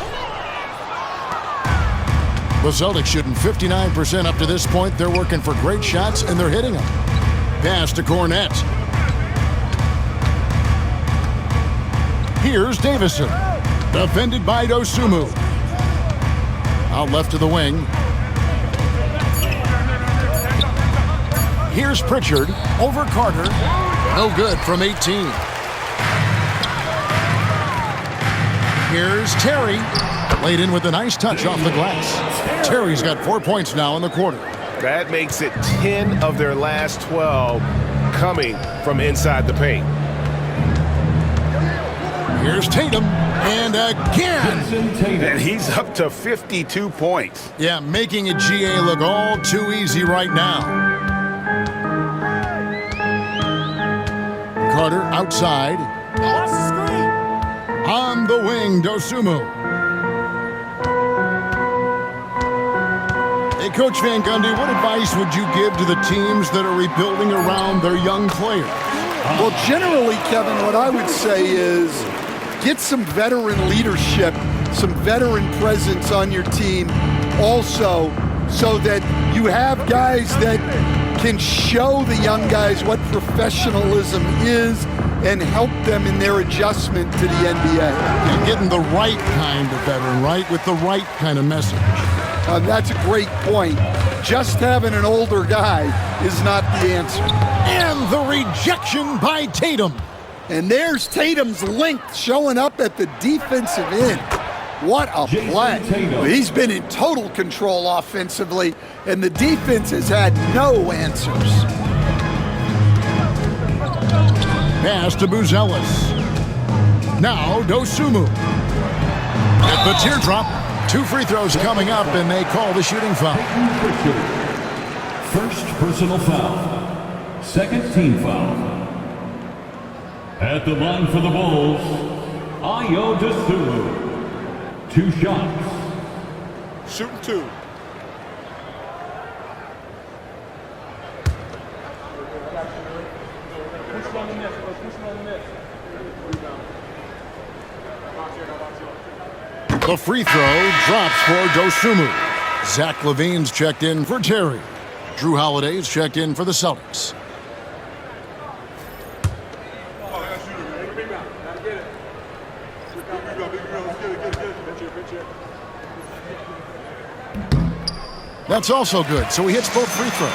The Celtics shooting 59% up to this point. They're working for great shots, and they're hitting them. Pass to Cornette. Here's Davison. Defended by Dosunmu. Out left to the wing. Here's Pritchard over Carter. No good from 18. Here's Terry. Laid in with a nice touch off the glass. Terry's got 4 points now in the quarter. That makes it 10 of their last 12 coming from inside the paint. Here's Tatum. And again. And he's up to 52 points. Yeah, making a GA look all too easy right now. Carter outside. On the wing, Dosunmu. Hey, Coach Van Gundy, what advice would you give to the teams that are rebuilding around their young players? Well, generally, Kevin, what I would say is get some veteran leadership, some veteran presence on your team also, so that you have guys that can show the young guys what professionalism is and help them in their adjustment to the NBA. And getting the right kind of veteran, right? With the right kind of message. That's a great point. Just having an older guy is not the answer. And the rejection by Tatum. And there's Tatum's length showing up at the defensive end. What a play. He's been in total control offensively, and the defense has had no answers. Pass to Buzelis. Now Dosunmu. At the teardrop. 2 free throws coming up, and they call the shooting foul. First personal foul. Second team foul. At the line for the Bulls, Ayo Dosunmu. 2 shots. Shooting 2. The free throw drops for Dosunmu. Zach LaVine's checked in for Terry. Drew Holiday's checked in for the Celtics. That's also good, so he hits both free throws.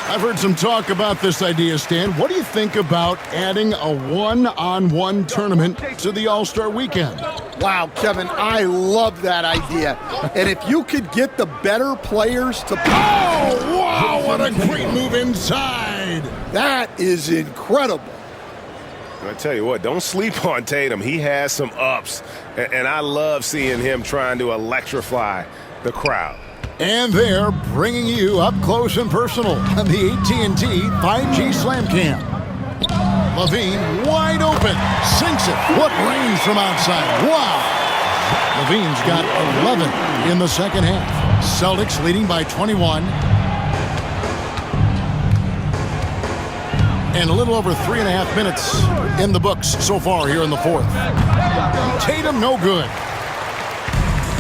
I've heard some talk about this idea, Stan. What do you think about adding a one-on-one tournament to the All-Star Weekend? Wow, Kevin, I love that idea. And if you could get the better players to... Oh, wow, what a great move inside. That is incredible. I tell you what, don't sleep on Tatum. He has some ups, and I love seeing him trying to electrify the crowd. And they're bringing you up close and personal on the AT&T 5G Slam Cam. Levine wide open, sinks it. What range from outside. Wow. Levine's got 11 in the second half. Celtics leading by 21. And a little over 3.5 minutes in the books so far here in the fourth. Tatum no good.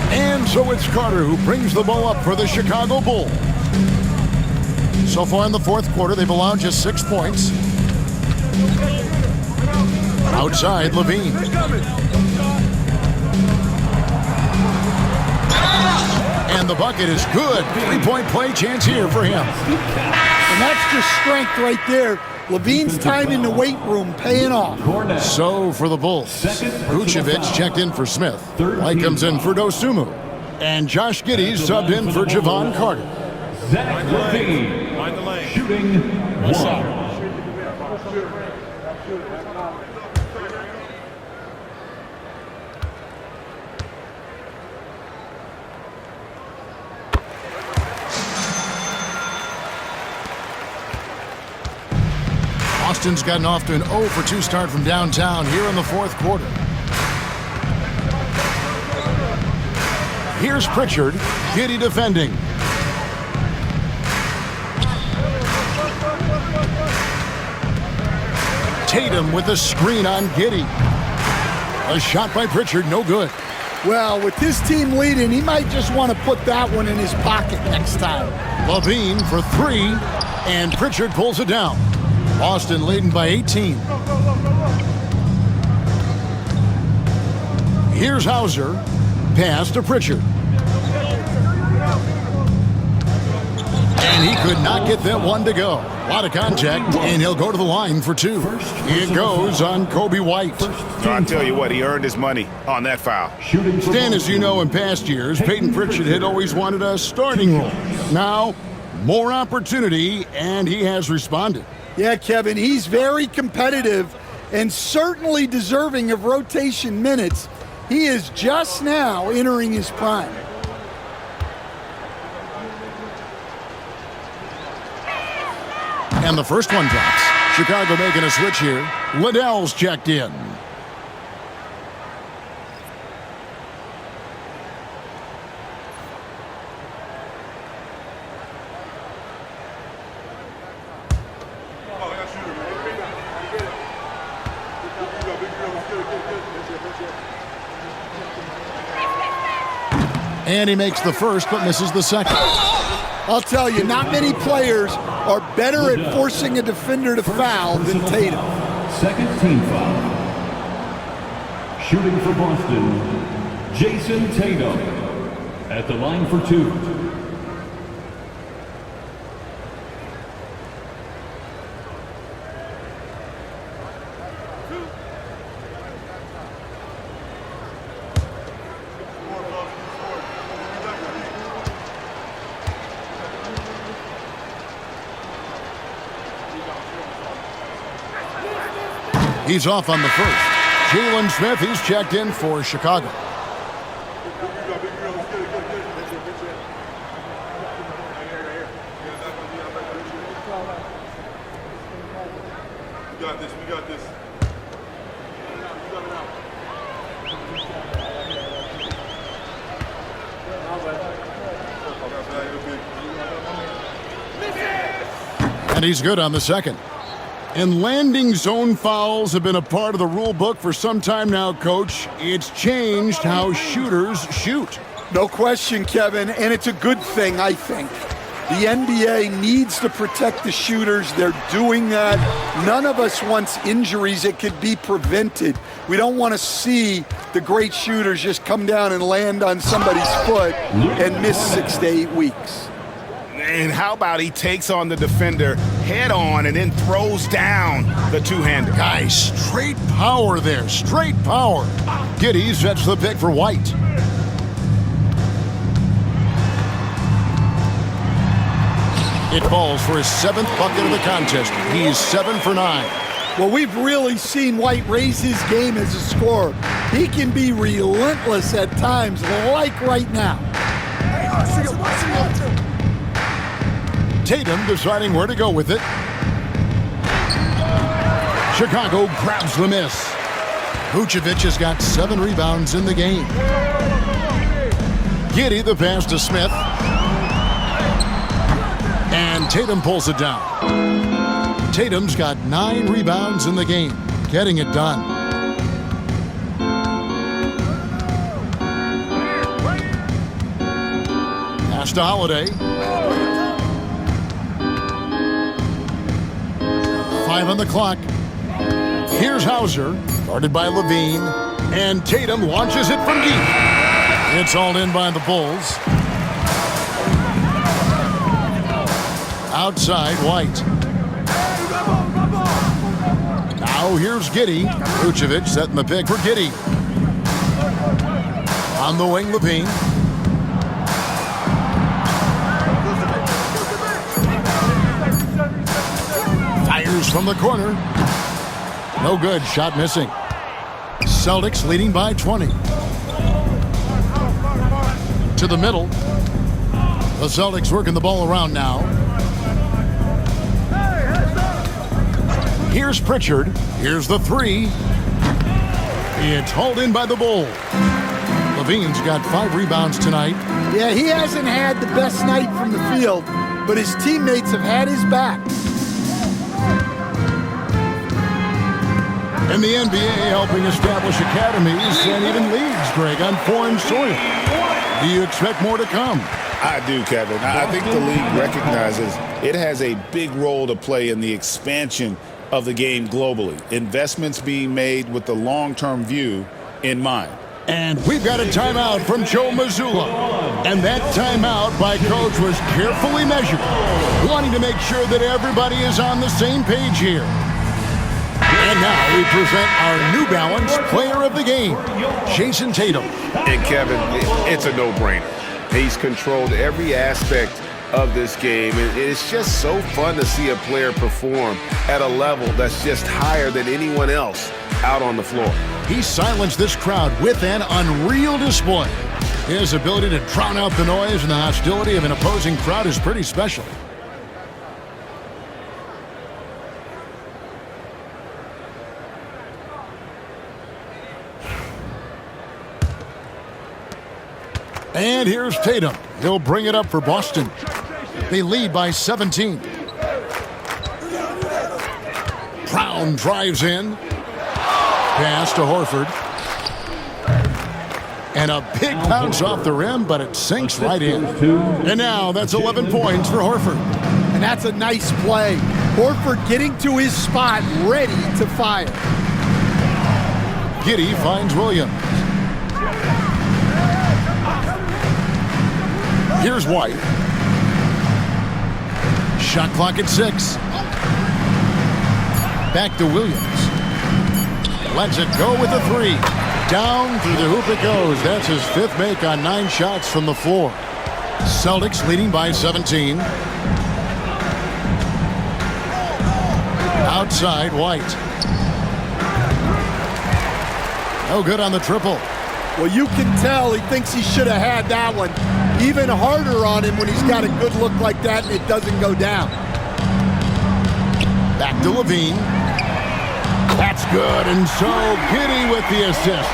And so it's Carter who brings the ball up for the Chicago Bulls. So far in the fourth quarter, they've allowed just 6 points. Outside, Levine. And the bucket is good. 3-point play chance here for him. And that's just strength right there. Levine's time in the weight room paying off. So for the Bulls, Vucevic checked in for Smith. White comes in for Dosunmu. And Josh Giddey subbed in for Javon Carter. Zach Levine, shooting one. Boston's gotten off to an 0-for-2 start from downtown here in the fourth quarter. Here's Pritchard, Giddey defending. Tatum with a screen on Giddey. A shot by Pritchard, no good. Well, with this team leading, he might just want to put that one in his pocket next time. Levine for 3, and Pritchard pulls it down. Boston leading by 18. Here's Hauser. Pass to Pritchard. And he could not get that one to go. A lot of contact, and he'll go to the line for 2. It goes on Kobe White. I'll tell you what, he earned his money on that foul. Stan, as you know, in past years, Peyton Pritchard had always wanted a starting role. Now, more opportunity, and he has responded. Yeah, Kevin, he's very competitive and certainly deserving of rotation minutes. He is just now entering his prime. And the first one drops. Chicago making a switch here. Liddell's checked in. And he makes the first, but misses the second. I'll tell you, not many players are better at forcing a defender to foul than Tatum. Second team foul. Shooting for Boston, Jason Tatum. At the line for 2. He's off on the first. Jalen Smith, he's checked in for Chicago. We got this. And he's good on the second. And landing zone fouls have been a part of the rule book for some time now, Coach. It's changed how shooters shoot. No question, Kevin, and it's a good thing, I think. The NBA needs to protect the shooters. They're doing that. None of us wants injuries that could be prevented. We don't want to see the great shooters just come down and land on somebody's foot and miss 6 to 8 weeks. And how about he takes on the defender head on and then throws down the two-hander? Guys, straight power there, straight power. Giddey sets the pick for White. It falls for his 7th bucket of the contest. He's 7 for 9. Well, we've really seen White raise his game as a scorer. He can be relentless at times, like right now. Tatum deciding where to go with it. Chicago grabs the miss. Vucevic has got 7 rebounds in the game. Giddey the pass to Smith. And Tatum pulls it down. Tatum's got 9 rebounds in the game, getting it done. Pass to Holiday. 5 on the clock. Here's Hauser, guarded by Levine, and Tatum launches it from deep. It's all in by the Bulls. Outside, White. Now here's Giddey. Vucevic setting the pick for Giddey. On the wing, Levine. Fires from the corner. No good, shot missing. Celtics leading by 20. To the middle. The Celtics working the ball around now. Here's Pritchard. Here's the 3. It's hauled in by the Bull. Levine's got 5 rebounds tonight. Yeah, he hasn't had the best night from the field, but his teammates have had his back. And the NBA helping establish academies and even leagues, Greg, on foreign soil. Do you expect more to come? I do, Kevin. I think the league recognizes it has a big role to play in the expansion of the game globally. Investments being made with the long-term view in mind. And we've got a timeout from Joe Mazzulla. And that timeout by Coach was carefully measured, wanting to make sure that everybody is on the same page here. And now we present our New Balance Player of the Game, Jason Tatum. And Kevin, it's a no-brainer. He's controlled every aspect of this game, and it's just so fun to see a player perform at a level that's just higher than anyone else out on the floor. He silenced this crowd with an unreal display. His ability to drown out the noise and the hostility of an opposing crowd is pretty special. And here's Tatum. He'll bring it up for Boston. They lead by 17. Brown drives in. Pass to Horford. And a big bounce off the rim, but it sinks right in. And now that's 11 points for Horford. And that's a nice play. Horford getting to his spot, ready to fire. Giddey finds Williams. Here's White. Shot clock at 6. Back to Williams. Lets it go with a 3. Down through the hoop it goes. That's his 5th make on 9 shots from the floor. Celtics leading by 17. Outside, White. No good on the triple. Well, you can tell he thinks he should have had that one. Even harder on him when he's got a good look like that and it doesn't go down. Back to Levine. That's good, and so Giddey with the assist.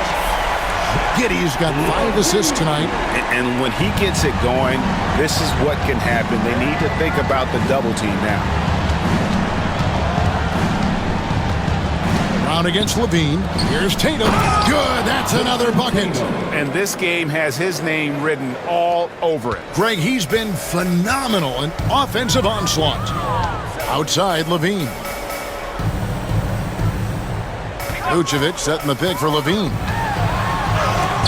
Giddey's got 5 assists tonight. And when he gets it going, this is what can happen. They need to think about the double team now. Brown against Levine. Here's Tatum. Good. That's another bucket. And this game has his name written all over it. Greg, he's been phenomenal in offensive onslaught. Outside, Levine. Vucevic setting the pick for Levine.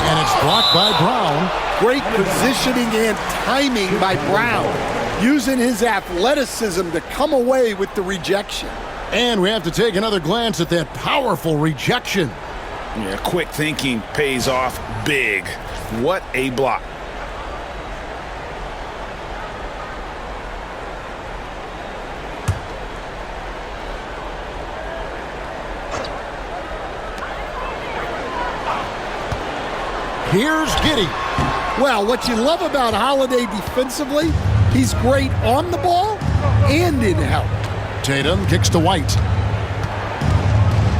And it's blocked by Brown. Great positioning and timing by Brown, using his athleticism to come away with the rejection. And we have to take another glance at that powerful rejection. Yeah, quick thinking pays off big. What a block. Here's Giddey. Well, what you love about Holiday defensively, he's great on the ball and in help. Tatum kicks to White.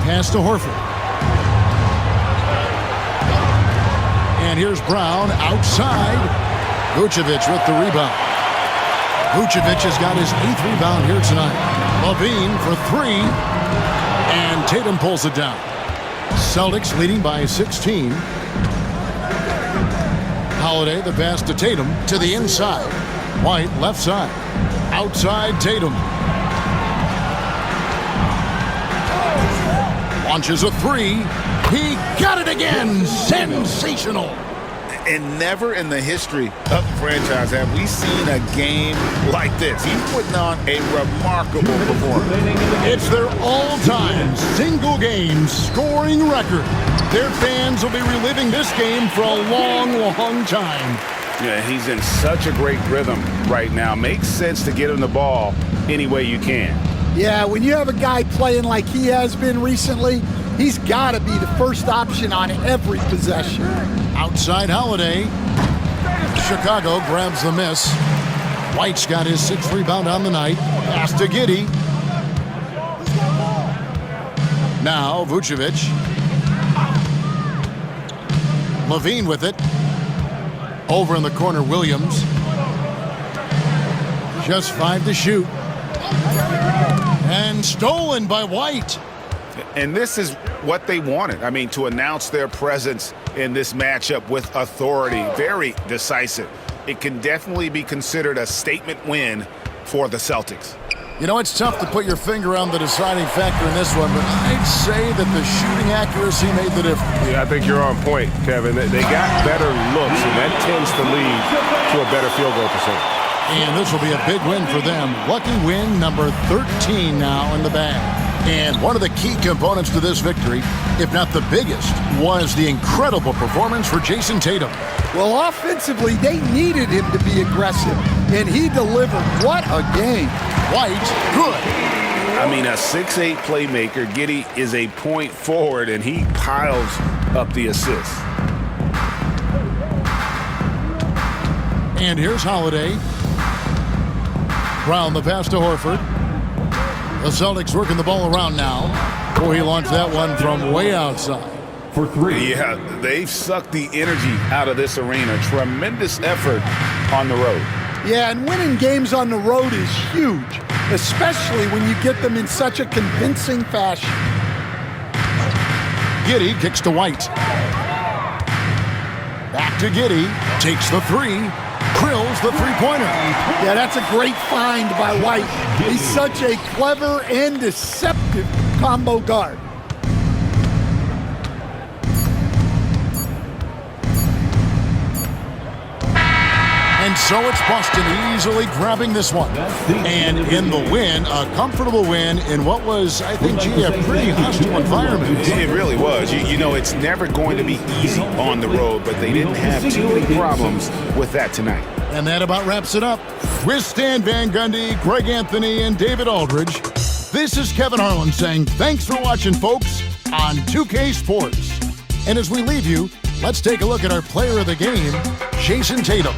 Pass to Horford. And here's Brown outside. Vucevic with the rebound. Vucevic has got his 8th rebound here tonight. Levine for 3. And Tatum pulls it down. Celtics leading by 16. Holiday, the pass to Tatum, to the inside. White, left side. Outside, Tatum. Launches a 3. He got it again. Sensational. And never in the history of the franchise have we seen a game like this. He's putting on a remarkable performance. It's their all-time single-game scoring record. Their fans will be reliving this game for a long, long time. Yeah, he's in such a great rhythm right now. Makes sense to get him the ball any way you can. Yeah, when you have a guy playing like he has been recently, he's got to be the first option on every possession. Outside Holiday. Chicago grabs the miss. White's got his 6th rebound on the night. Pass to Giddey. Now Vucevic. Levine with it. Over in the corner, Williams. Just 5 to shoot. And stolen by White. And this is what they wanted. I mean, to announce their presence in this matchup with authority. Very decisive. It can definitely be considered a statement win for the Celtics. You know, it's tough to put your finger on the deciding factor in this one, but I'd say that the shooting accuracy made the difference. Yeah, I think you're on point, Kevin. They got better looks, and that tends to lead to a better field goal percentage. And this will be a big win for them. Lucky win number 13 now in the bag. And one of the key components to this victory, if not the biggest, was the incredible performance for Jason Tatum. Well, offensively, they needed him to be aggressive, and he delivered. What a game. White, good. I mean, a 6'8 playmaker. Giddey is a point forward, and he piles up the assists. And here's Holiday. Brown, the pass to Horford. The Celtics working the ball around now. Oh, he launched that one from way outside. For 3. Yeah, they've sucked the energy out of this arena. Tremendous effort on the road. Yeah, and winning games on the road is huge, especially when you get them in such a convincing fashion. Giddey kicks to White. Back to Giddey. Takes the 3. Drills the three-pointer. Yeah, that's a great find by White. He's such a clever and deceptive combo guard. And so it's Boston easily grabbing this one. And in the win, a comfortable win in what was, I think, a pretty hostile environment. It really was. You know, it's never going to be easy on the road, but they didn't have too many problems with that tonight. And that about wraps it up. With Stan Van Gundy, Greg Anthony, and David Aldridge, this is Kevin Harlan saying thanks for watching, folks, on 2K Sports. And as we leave you, let's take a look at our player of the game, Jason Tatum.